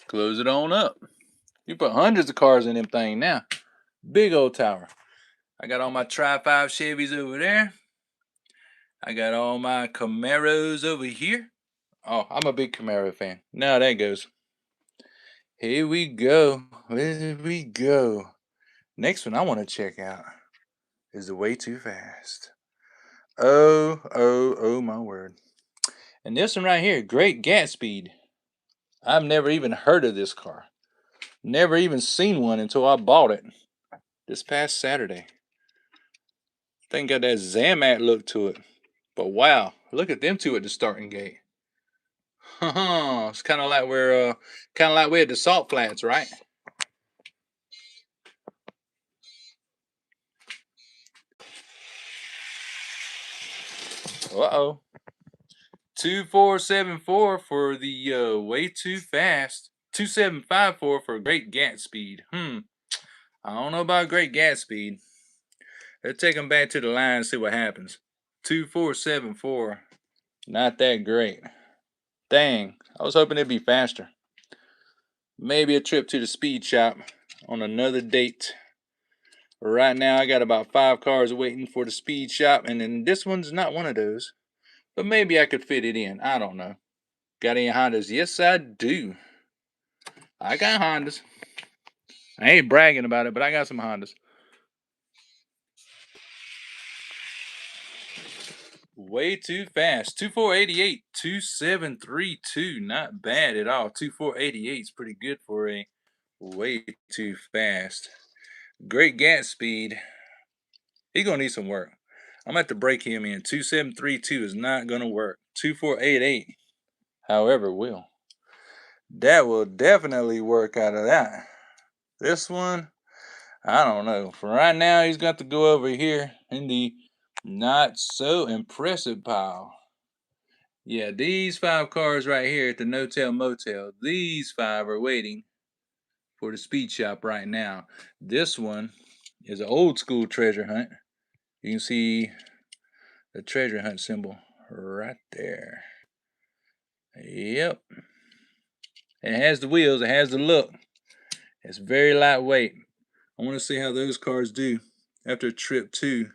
close it on up. You put hundreds of cars in them thing now. Big old tower. I got all my Tri-5 Chevys over there. I got all my Camaros over here. Oh, I'm a big Camaro fan. Now that goes. Here we go. Here we go. Next one I want to check out is the Way Too Fast. Oh my word. And this one right here, Great Gatsby. I've never even heard of this car. Never even seen one until I bought it this past Saturday. Thing got that Zamat look to it. But wow, look at them two at the starting gate. It's kind of like we're at the Salt Flats, right? Uh-oh. 2474 for the Way Too Fast. 2754 for Great Gatsby. I don't know about Great Gatsby. Let's take them back to the line and see what happens. 2474. Not that great. Dang, I was hoping it'd be faster. Maybe a trip to the speed shop on another date. Right now, I got about 5 cars waiting for the speed shop, and then this one's not one of those. But maybe I could fit it in. I don't know. Got any Hondas? Yes, I do. I got Hondas. I ain't bragging about it, but I got some Hondas. Way Too Fast. 2488, 2732. Not bad at all. 2488 is pretty good for a Way Too Fast. Great Gatsby. He's going to need some work. I'm going to have to break him in. 2732 is not going to work. 2488, however, will. That will definitely work out of that. This one, I don't know. For right now, he's got to go over here in the not so impressive pile. Yeah, these 5 cars right here at the No-Tell Motel, these 5 are waiting for the speed shop right now. This one is an old school treasure hunt. You can see the treasure hunt symbol right there. Yep. It has the wheels, it has the look. It's very lightweight. I want to see how those cars do after a trip to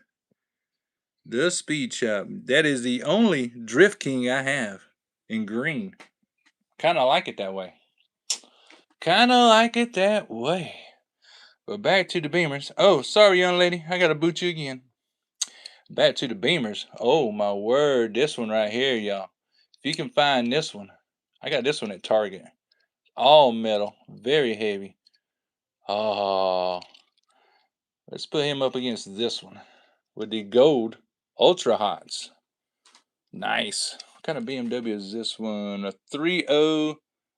the speed shop. That is the only Drift King I have in green. Kind of like it that way. Kind of like it that way. But back to the Beamers. Oh, sorry, young lady. I got to boot you again. Back to the Beamers. Oh, my word. This one right here, y'all. If you can find this one. I got this one at Target. All metal. Very heavy. Oh. Let's put him up against this one. With the gold Ultra Hots. Nice. What kind of BMW is this one? A 3.0.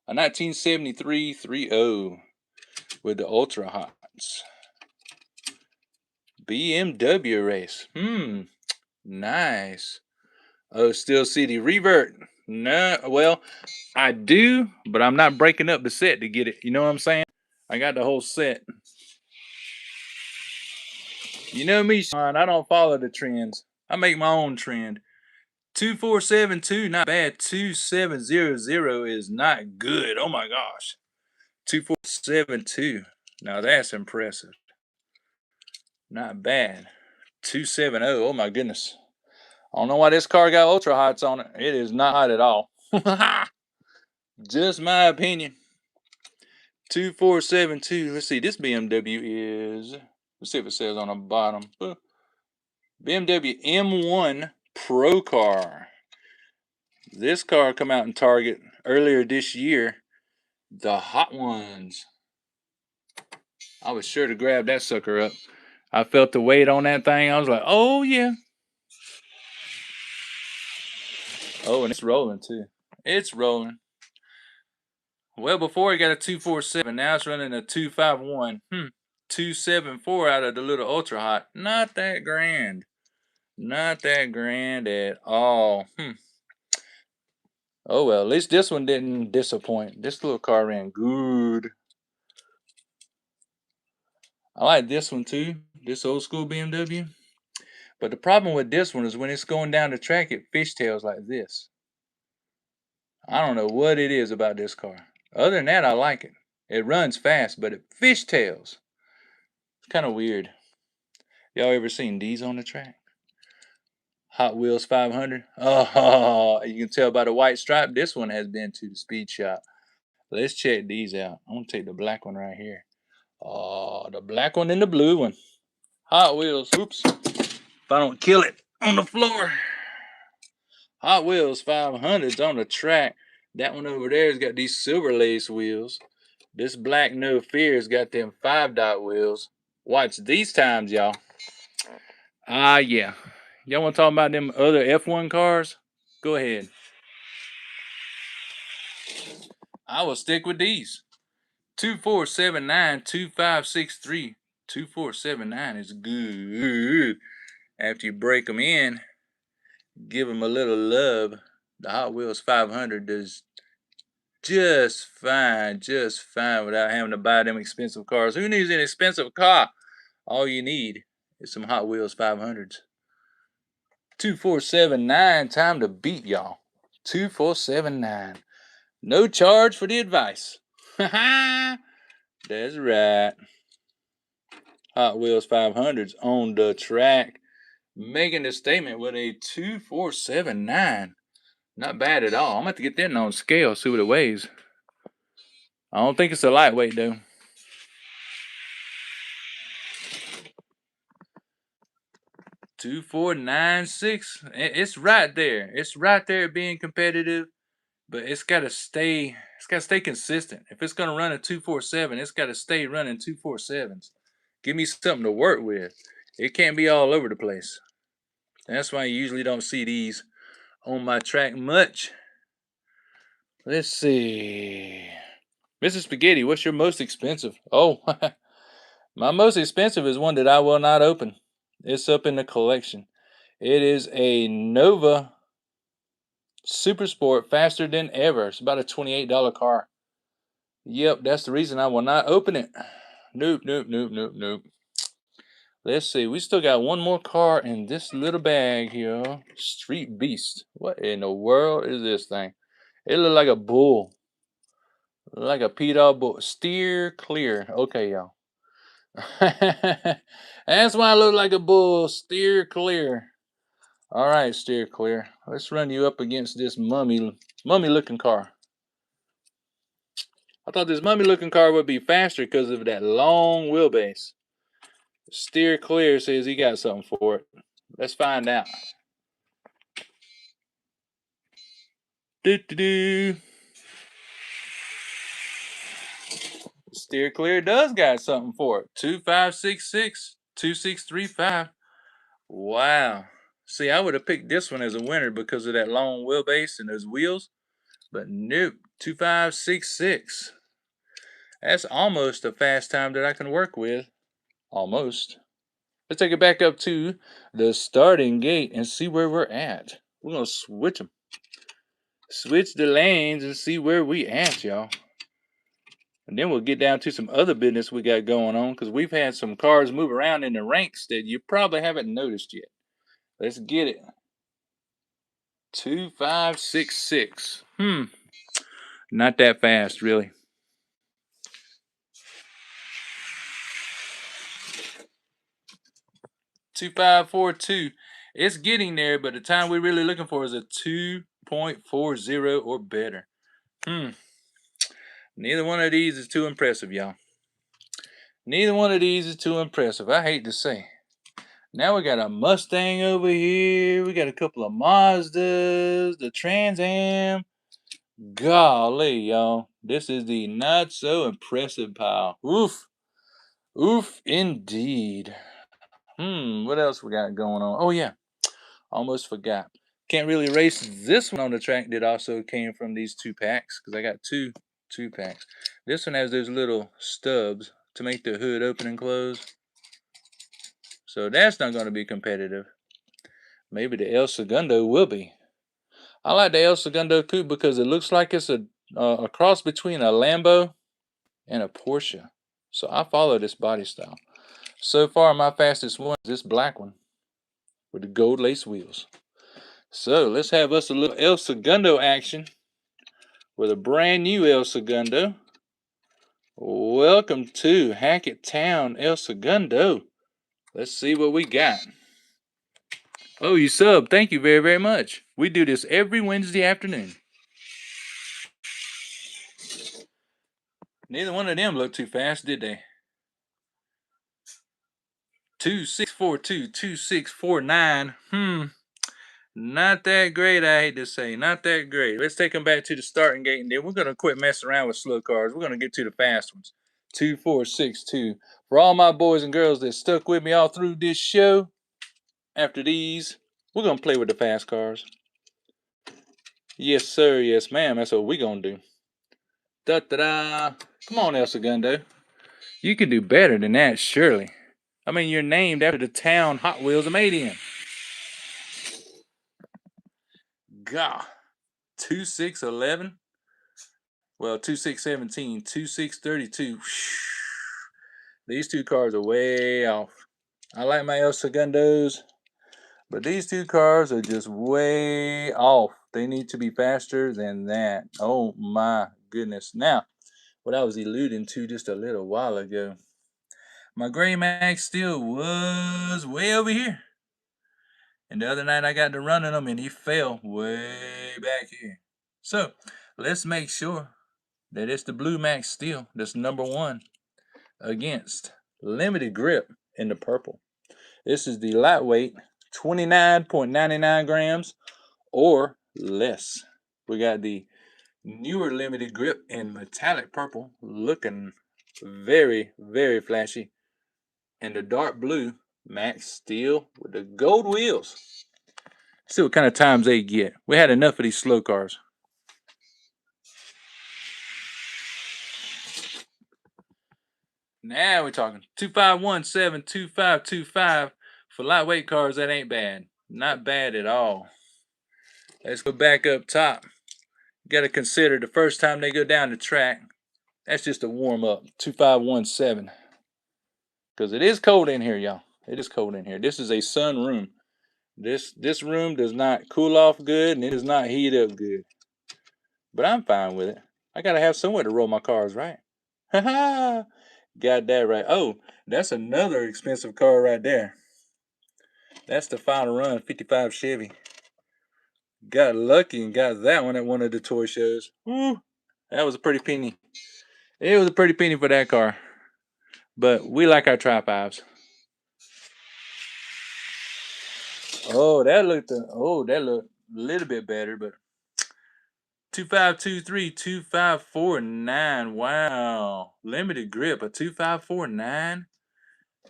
A 1973 3.0. With the Ultra Hots. BMW race. Nice. Oh, still see the revert. No, well, I do, but I'm not breaking up the set to get it. You know what I'm saying? I got the whole set. You know me, Sean. I don't follow the trends. I make my own trend. 2472, not bad. 2700 is not good. Oh my gosh. 2472. Now that's impressive. Not bad. 270. Oh my goodness. I don't know why this car got Ultra Hots on it. It is not hot at all. Just my opinion. 2472. Let's see. This BMW is Let's see if it says on the bottom. BMW M1 Pro car. This car come out in Target earlier this year. The hot ones. I was sure to grab that sucker up. I felt the weight on that thing. I was like, oh yeah. Oh, and it's rolling too. It's rolling. Well, before it got a 247, now it's running a 251. 274 out of the little ultra hot. Not that grand. Not that grand at all. Oh well, at least this one didn't disappoint. This little car ran good. I like this one too. This old school BMW. But the problem with this one is when it's going down the track, it fishtails like this. I don't know what it is about this car. Other than that, I like it. It runs fast, but it fishtails. It's kind of weird. Y'all ever seen these on the track? Hot Wheels 500. Oh, you can tell by the white stripe. This one has been to the speed shop. Let's check these out. I'm going to take the black one right here. Oh, the black one and the blue one. Hot Wheels. Oops. If I don't kill it on the floor. Hot Wheels 500s on the track. That one over there has got these silver lace wheels. This black No Fear's got them 5-dot wheels. Watch these times, y'all. Yeah. Y'all want to talk about them other F1 cars? Go ahead. I will stick with these. 2479 2563. 2479 is good. After you break them in, give them a little love. The Hot Wheels 500 does just fine without having to buy them expensive cars. Who needs an expensive car? All you need is some Hot Wheels 500s. 2479, time to beat y'all. 2479. No charge for the advice. That's right. Hot Wheels 500s on the track. Making the statement with a 2479. Not bad at all. I'm going to have to get that on scale, see what it weighs. I don't think it's a lightweight, though. $2,496. It's right there. It's right there being competitive, but it's got to stay. It's got to stay consistent. If it's going to run a 247, it's got to stay running 247s. Give me something to work with. It can't be all over the place. That's why you usually don't see these on my track much. Let's see. Mrs. Spaghetti, what's your most expensive? Oh, my most expensive is one that I will not open. It's up in the collection. It is a Nova Super Sport Faster Than Ever. It's about a $28 car. Yep, that's the reason I will not open it. Nope. Let's see. We still got one more car in this little bag here. Street Beast. What in the world is this thing? It look like a bull. Like a peed-off bull. Steer clear. Okay, y'all. That's why I look like a bull. Steer clear. All right, steer clear. Let's run you up against this mummy-looking car. I thought this mummy-looking car would be faster because of that long wheelbase. Steer clear says he got something for it. Let's find out. Steer clear does got something for it. 2566, 2635. Wow. See, I would have picked this one as a winner because of that long wheelbase and those wheels. But nope, 2566. That's almost a fast time that I can work with. Almost. Let's take it back up to the starting gate and see where we're at. We're going to switch them. Switch the lanes and see where we at, y'all. And then we'll get down to some other business we got going on because we've had some cars move around in the ranks that you probably haven't noticed yet. Let's get it. 2566. Not that fast, really. 2542. It's getting there, but the time we're really looking for is a 2.40 or better. Neither one of these is too impressive, y'all. Neither one of these is too impressive, I hate to say. Now we got a Mustang over here. We got a couple of Mazdas, the Trans Am. Golly, y'all. This is the not so impressive pile. Oof. Oof, indeed. What else we got going on? Oh, yeah. Almost forgot. Can't really race this one on the track that also came from these 2-packs because I got two 2-packs. This one has those little stubs to make the hood open and close. So that's not going to be competitive. Maybe the Elsegundo will be. I like the Elsegundo coupe because it looks like it's a cross between a Lambo and a Porsche. So I follow this body style. So far, my fastest one is this black one with the gold lace wheels. So let's have us a little Elsegundo action with a brand new Elsegundo. Welcome to Hackett Town, Elsegundo. Let's see what we got. Oh, you sub. Thank you very, very much. We do this every Wednesday afternoon. Neither one of them looked too fast, did they? 2642, 2649. Not that great, I hate to say. Not that great. Let's take them back to the starting gate, and then we're going to quit messing around with slow cars. We're going to get to the fast ones. 2462. For all my boys and girls that stuck with me all through this show, after these, we're going to play with the fast cars. Yes, sir. Yes, ma'am. That's what we're going to do. Da-da-da. Come on, Elsegundo. You can do better than that, surely. I mean, you're named after the town Hot Wheels are made in. God. 2611. Well, 2617, 2632. These two cars are way off. I like my Elsegundos, but these two cars are just way off. They need to be faster than that. Oh my goodness. Now, what I was alluding to just a little while ago, my Gray Max Steel was way over here. And the other night I got to running him and he fell way back here. So, let's make sure that it's the Blue Max Steel that's number one against Limited Grip in the purple. This is the lightweight, 29.99 grams or less. We got the newer Limited Grip in metallic purple, looking very, very flashy. And the dark blue Max Steel with the gold wheels. See what kind of times they get. We had enough of these slow cars. Now we're talking 2517, 2525. For lightweight cars, that ain't bad. Not bad at all. Let's go back up top. You got to consider the first time they go down the track. That's just a warm up. 2517. Because it is cold in here, y'all. It is cold in here. This is a sun room. This room does not cool off good and it does not heat up good. But I'm fine with it. I got to have somewhere to roll my cars, right? Haha. Got that right. Oh, that's another expensive car right there. That's the Final Run 55 Chevy. Got lucky and got that one at one of the toy shows. Woo, that was a pretty penny. It was a pretty penny for that car. But we like our tri-fives. Oh, that looked a little bit better, but 2523, 2549. Wow. Limited Grip, a 2549.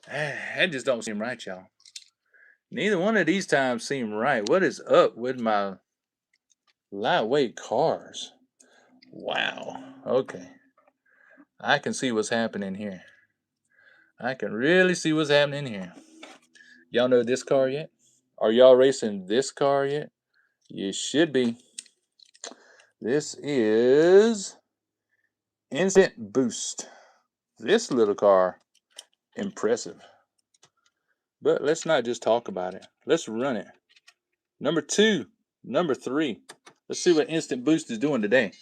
That just don't seem right, y'all. Neither one of these times seem right. What is up with my lightweight cars? Wow. Okay. I can see what's happening here. I can really see what's happening here. Y'all know this car yet? Are y'all racing this car yet? You should be. This is Instant Boost. This little car, impressive. But let's not just talk about it. Let's run it. Number 2, number 3. Let's see what Instant Boost is doing today.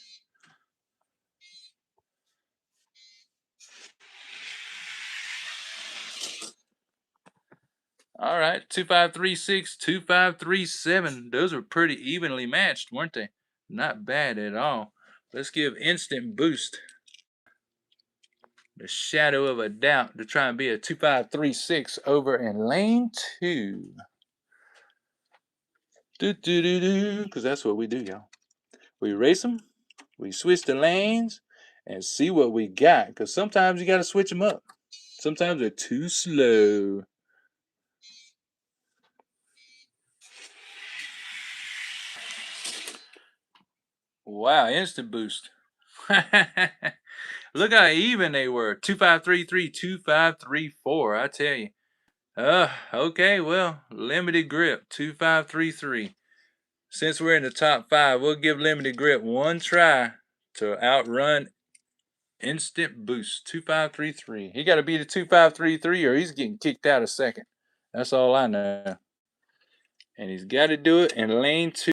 All right, 2536, 2537. Those are pretty evenly matched, weren't they? Not bad at all. Let's give Instant Boost the shadow of a doubt to try and be a 2536 over in lane 2. Because that's what we do, y'all. We race them, we switch the lanes, and see what we got. Because sometimes you got to switch them up. Sometimes they're too slow. Wow, instant boost. Look how even they were. 2533, 2534. I tell you. Okay, well, limited grip, 2533. Since we're in the top 5, we'll give limited grip one try to outrun instant boost, 2533. He got to beat a 2533 or he's getting kicked out a second. That's all I know. And he's got to do it in lane 2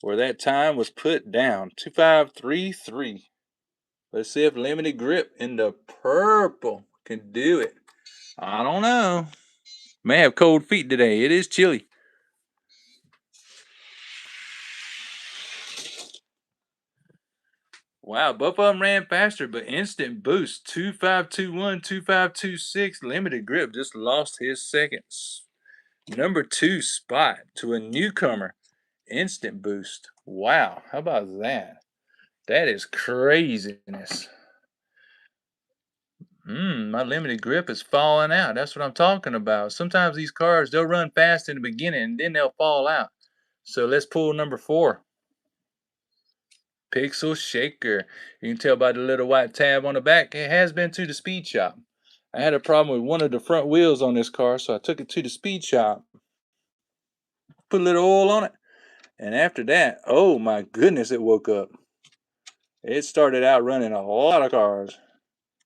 where that time was put down, 2533. Let's see if limited grip in the purple can do it. I don't know. May have cold feet today. It is chilly. Wow, both of them ran faster, but instant boost, 2521, 2526. Limited grip just lost his seconds. Number 2 spot to a newcomer. Instant boost. Wow, how about that? That is craziness. My limited grip is falling out. That's what I'm talking about. Sometimes these cars, they'll run fast in the beginning and then they'll fall out. So let's pull number 4. Pixel Shaker. You can tell by the little white tab on the back, it has been to the speed shop. I had a problem with one of the front wheels on this car, so I took it to the speed shop. Put a little oil on it. And after that, oh my goodness, it woke up. It started out running a lot of cars.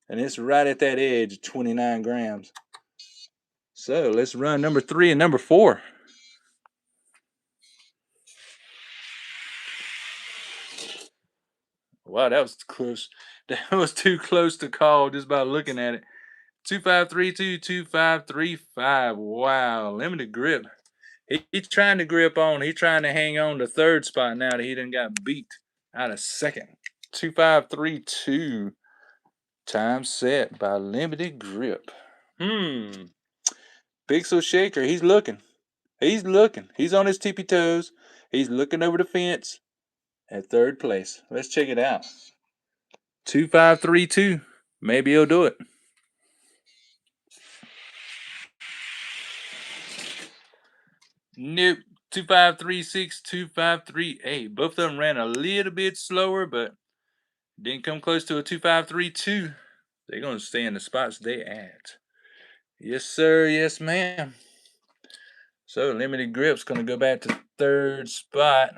And it's right at that edge, 29 grams. So let's run number 3 and number 4. Wow, that was close. That was too close to call just by looking at it. 2532, 2535. Wow, limited grip. He's trying to grip on. He's trying to hang on to 3rd spot now that he done got beat out of 2nd. 2532. Time set by limited grip. Pixel Shaker, he's looking. He's looking. He's on his tippy toes. He's looking over the fence at 3rd place. Let's check it out. 2532. Maybe he'll do it. Nope. 2536, 2538. Both of them ran a little bit slower, but didn't come close to a 2532. They're going to stay in the spots they at. Yes, sir. Yes, ma'am. So limited grip's going to go back to 3rd spot.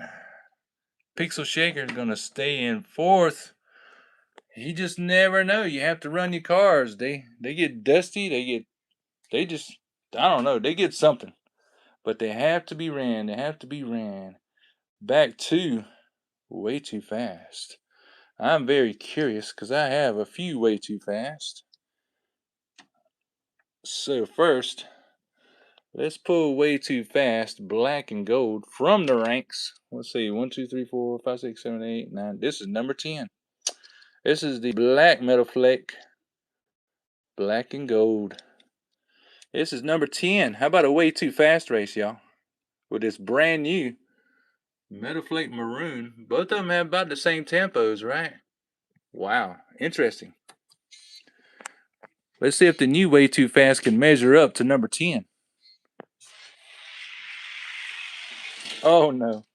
Pixel Shaker is going to stay in 4th. You just never know. You have to run your cars. They get dusty. They just, I don't know. They get something. But they have to be ran. They have to be ran. Back to way too fast. I'm very curious because I have a few way too fast. So first, let's pull way too fast black and gold from the ranks. Let's see, 1, 2, 3, 4, 5, 6, 7, 8, 9. This is number 10. This is the black metal flake, black and gold. This is number 10. How about a way too fast race, y'all? With this brand new metal flake maroon. Both of them have about the same tempos, right? Wow, interesting. Let's see if the new way too fast can measure up to number 10. Oh no.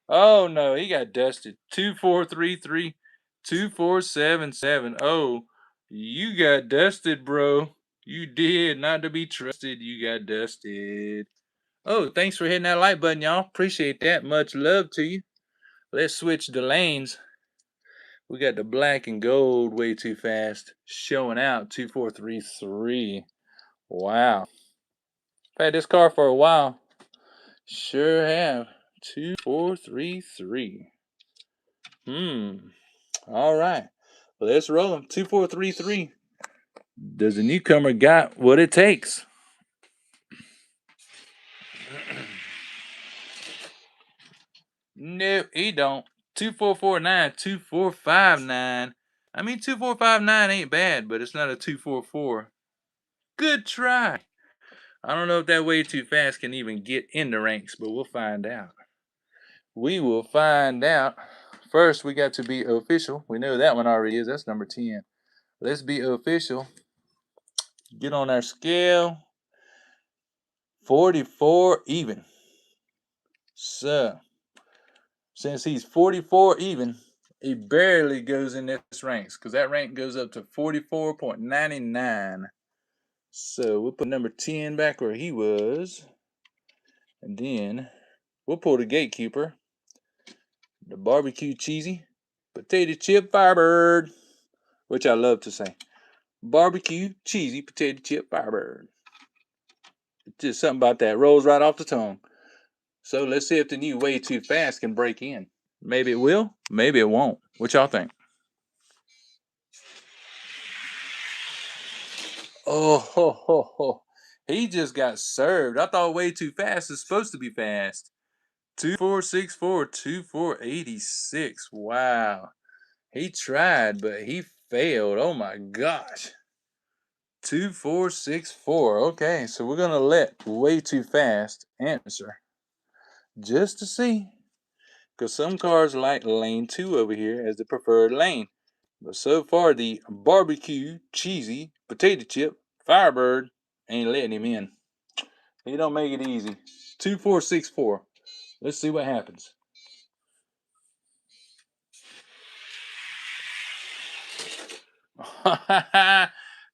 Oh no, he got dusted. 2433, 2477. Oh, you got dusted, bro. You did. Not to be trusted. You got dusted. Oh, thanks for hitting that like button, y'all. Appreciate that. Much love to you. Let's switch the lanes. We got the black and gold way too fast showing out 2433. Wow. I've had this car for a while. Sure have. 2433. All right. Well, let's roll them. 2433. Does the newcomer got what it takes? Nope, he don't. 2449, 2459. I mean, 2459 ain't bad, but it's not a 244. Good try. I don't know if that way too fast can even get in the ranks, but we'll find out. We will find out. First, we got to be official. We know that one already is. That's number 10. Let's be official. Get on our scale. 44 even. So, since he's 44 even, he barely goes in this ranks because that rank goes up to 44.99. So we'll put number 10 back where he was. And then we'll pull the gatekeeper, the barbecue cheesy potato chip Firebird, which I love to say. Barbecue cheesy potato chip Firebird. It's just something about that. Rolls right off the tongue. So let's see if the new way too fast can break in. Maybe it will, maybe it won't. What y'all think? Oh, ho, ho, ho. He just got served. I thought way too fast is supposed to be fast. 2464, 2486. Wow. He tried, but he failed. Oh my gosh. 2464. Okay, so we're going to let way too fast answer just to see. Because some cars like lane 2 over here as the preferred lane. But so far, the barbecue cheesy potato chip Firebird ain't letting him in. He don't make it easy. 2464. Let's see what happens.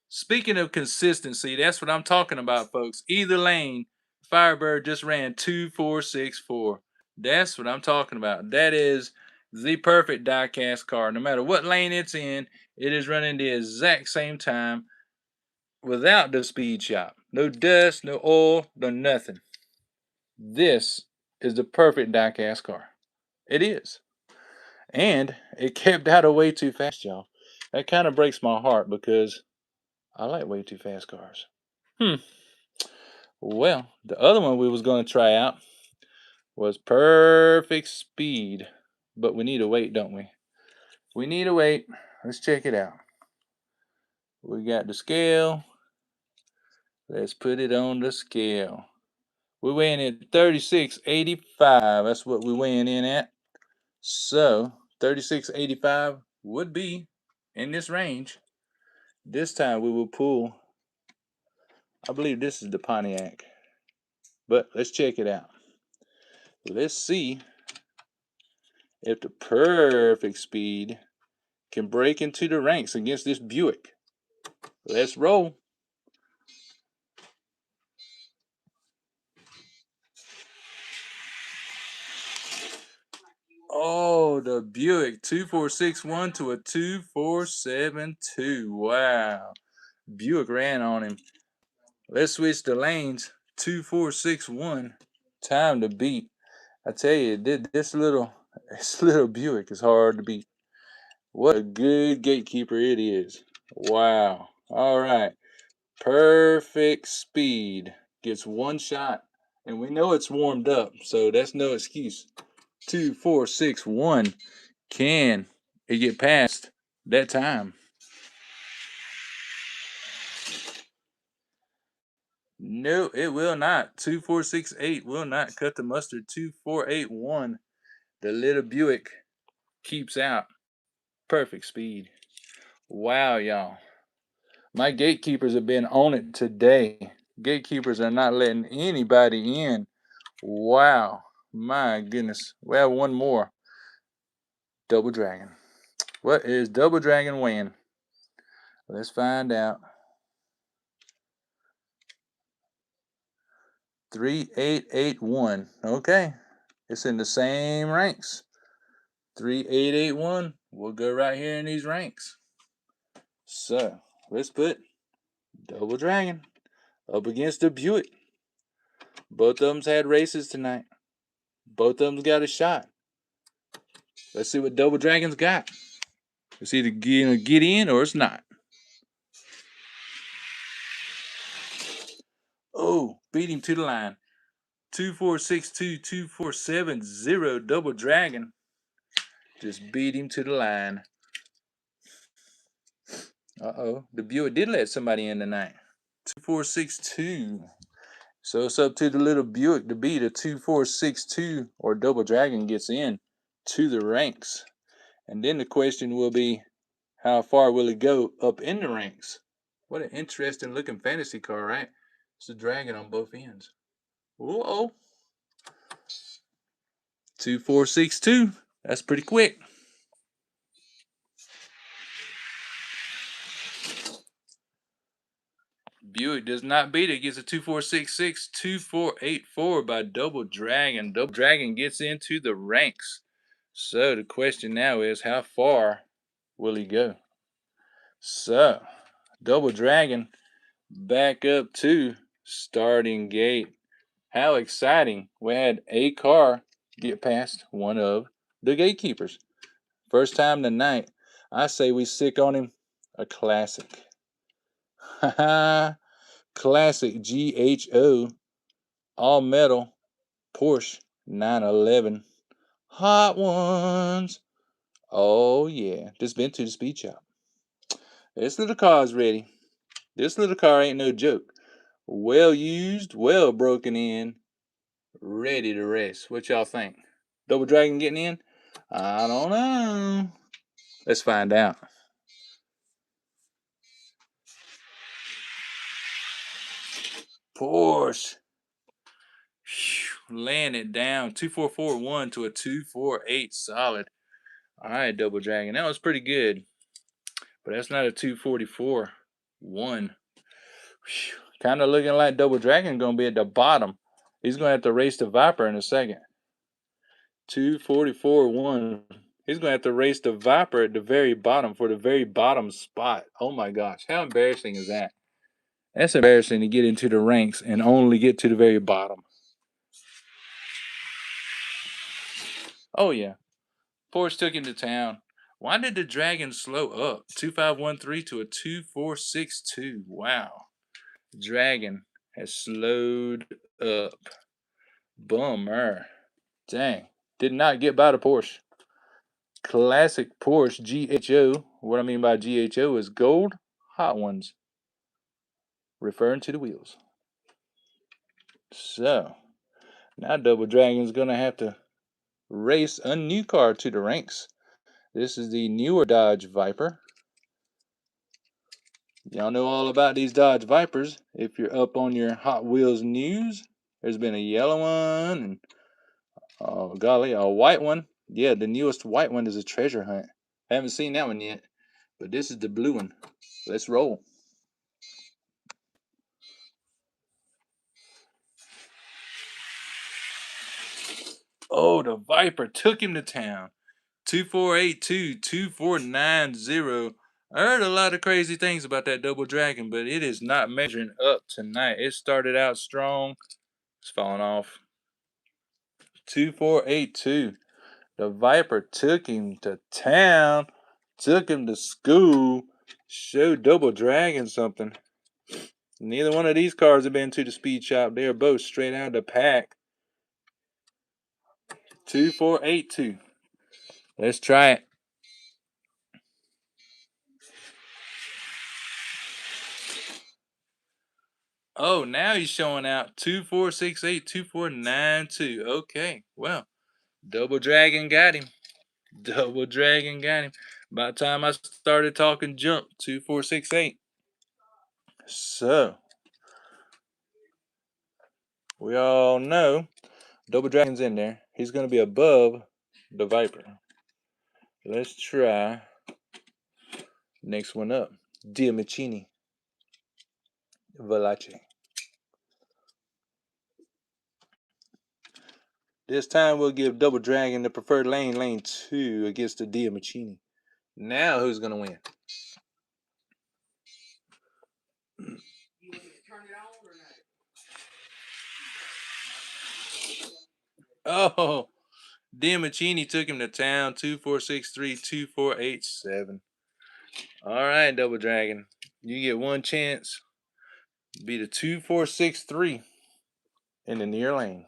Speaking of consistency, that's what I'm talking about, folks. Either lane, Firebird just ran 2464. That's what I'm talking about. That is the perfect diecast car. No matter what lane it's in, it is running the exact same time without the speed shop. No dust, no oil, no nothing. This is the perfect diecast car. It is. And it kept out of way too fast, y'all. That kind of breaks my heart because I like way too fast cars. Well, the other one we was going to try out was perfect speed. But we need to wait, don't we? We need to wait. Let's check it out. We got the scale. Let's put it on the scale. We're weighing at 3685. That's what we're weighing in at. So 3685 would be in this range. This time we will pull, I believe this is the Pontiac. But let's check it out. Let's see if the perfect speed can break into the ranks against this Buick. Let's roll. Oh, the Buick 2461 to a 2472. Wow. Buick ran on him. Let's switch the lanes. 2461. Time to beat. I tell you, this little Buick is hard to beat. What a good gatekeeper it is. Wow. All right. Perfect speed. Gets one shot. And we know it's warmed up, so that's no excuse. 2461. Can it get past that time? No, it will not. 2468 will not cut the mustard. 2481. The little Buick keeps out. Perfect speed. Wow, y'all. My gatekeepers have been on it today. Gatekeepers are not letting anybody in. Wow. My goodness. We have one more. Double Dragon. What is Double Dragon weighing? Let's find out. 3881. Okay. It's in the same ranks. 3881. We'll go right here in these ranks. So, let's put Double Dragon up against the Buick. Both of them's had races tonight. Both of them's got a shot. Let's see what Double Dragon's got. It's either gonna get in or it's not. Oh, beat him to the line. 2462, 2470. Double Dragon just beat him to the line. Uh-oh. The Buick did let somebody in tonight. 2462. So it's up to the little Buick to beat a 2462 or Double Dragon gets in to the ranks. And then the question will be, how far will it go up in the ranks? What an interesting looking fantasy car, right? It's a dragon on both ends. Whoa. 2462. That's pretty quick. Buick does not beat it. Gets a 2466, 2484 by Double Dragon. Double Dragon gets into the ranks. So the question now is, how far will he go? So, Double Dragon back up to starting gate. How exciting. We had a car get past one of the gatekeepers. First time tonight. I say we sick on him. A classic. Classic GHO all metal Porsche 911 Hot Ones. Oh yeah, just been to the speed shop. This little car is ready. This little car ain't no joke. Well used, well broken in, ready to rest. What y'all think? Double Dragon getting in? I don't know. Let's find out. Porsche. Laying it down. 2441 to a 248 solid. All right, Double Dragon. That was pretty good. But that's not a 244 1. Kind of looking like Double Dragon going to be at the bottom. He's going to have to race the Viper in a second. 244 1. He's going to have to race the Viper at the very bottom for the very bottom spot. Oh my gosh. How embarrassing is that? That's embarrassing to get into the ranks and only get to the very bottom. Oh yeah. Porsche took him to town. Why did the Dragon slow up? 2513 to a 2462. Wow. Dragon has slowed up. Bummer. Dang. Did not get by the Porsche. Classic Porsche GHO. What I mean by GHO is gold hot ones. Referring to the wheels. So, now Double Dragon's going to have to race a new car to the ranks. This is the newer Dodge Viper. Y'all know all about these Dodge Vipers. If you're up on your Hot Wheels news, there's been a yellow one and, oh golly, a white one. Yeah, the newest white one is a treasure hunt. I haven't seen that one yet, but this is the blue one. Let's roll. Oh, the Viper took him to town. 2482, 2490. I heard a lot of crazy things about that Double Dragon, but it is not measuring up tonight. It started out strong. It's falling off. 2482. The Viper took him to town, took him to school, showed Double Dragon something. Neither one of these cars have been to the speed shop. They are both straight out of the pack. 2482. Let's try it. Oh, now he's showing out 2468, 2492. Okay, well, Double Dragon got him. Double Dragon got him. By the time I started talking jump, 2468. So, we all know Double Dragon's in there. He's going to be above the Viper. Let's try next one up. Diamicini. Valace. This time we'll give Double Dragon the preferred lane, lane 2 against the Diamicini. Now who's going to win? Oh, Diamicini took him to town. 2463, 2487. All right, Double Dragon. You get one chance. Be the 2463 in the near lane.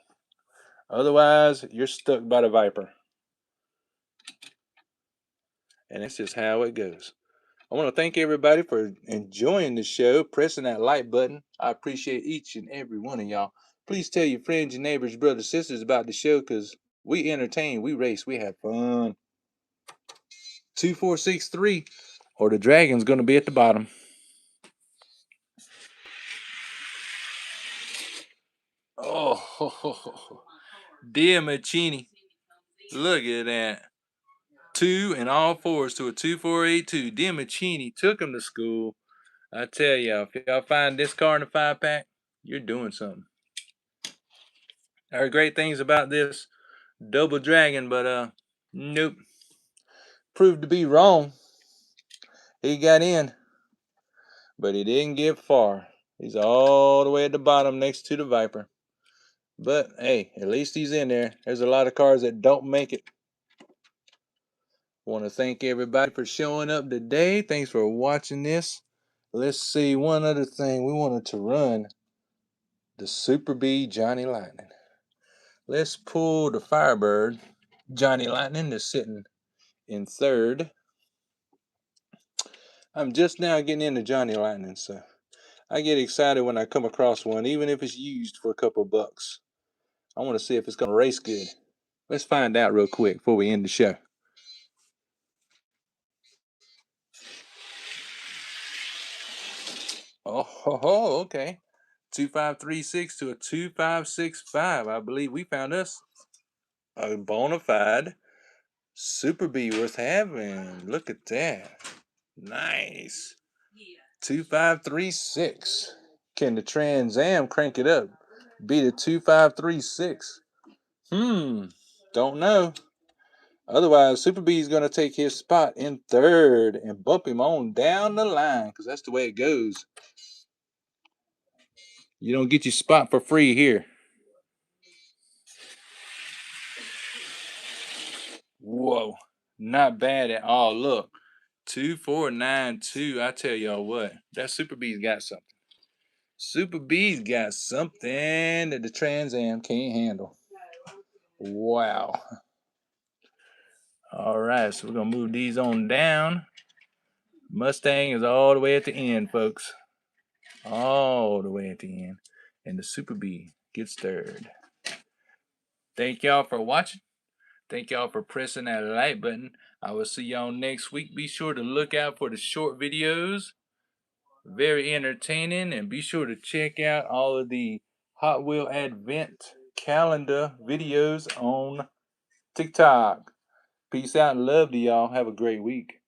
Otherwise, you're stuck by the Viper. And that's just how it goes. I want to thank everybody for enjoying the show, pressing that like button. I appreciate each and every one of y'all. Please tell your friends, your neighbors, brothers, sisters about the show because we entertain, we race, we have fun. 2463, or the dragon's going to be at the bottom. Oh, dear Machini. Look at that. 2 and all fours to a 2482. Dear Machini took him to school. I tell y'all, if y'all find this car in the 5-pack, you're doing something. There are great things about this double dragon, but nope. Proved to be wrong. He got in, but he didn't get far. He's all the way at the bottom next to the Viper. But hey, at least he's in there. There's a lot of cars that don't make it. Want to thank everybody for showing up today. Thanks for watching this. Let's see, one other thing. We wanted to run the Super B Johnny Lightning. Let's pull the Firebird Johnny Lightning that's sitting in third. I'm just now getting into Johnny Lightning, so I get excited when I come across one, even if it's used for a couple bucks. I want to see if it's going to race good. Let's find out real quick before we end the show. Oh, okay. 2536 to a 2565. I believe we found us a bona fide Super B worth having. Look at that. Nice. 2536. Can the Trans Am crank it up? Beat a 2536. Don't know. Otherwise, Super B is going to take his spot in third and bump him on down the line because that's the way it goes. You don't get your spot for free here. Whoa, not bad at all. Look, 2492. I tell y'all what, that Super B's got something. Super B's got something that the Trans Am can't handle. Wow. All right, so we're gonna move these on down. Mustang is all the way at the end, folks. All the way at the end. And the Super B gets third. Thank y'all for watching. Thank y'all for pressing that like button. I will see y'all next week. Be sure to look out for the short videos. Very entertaining. And be sure to check out all of the Hot Wheel Advent calendar videos on TikTok. Peace out and love to y'all. Have a great week.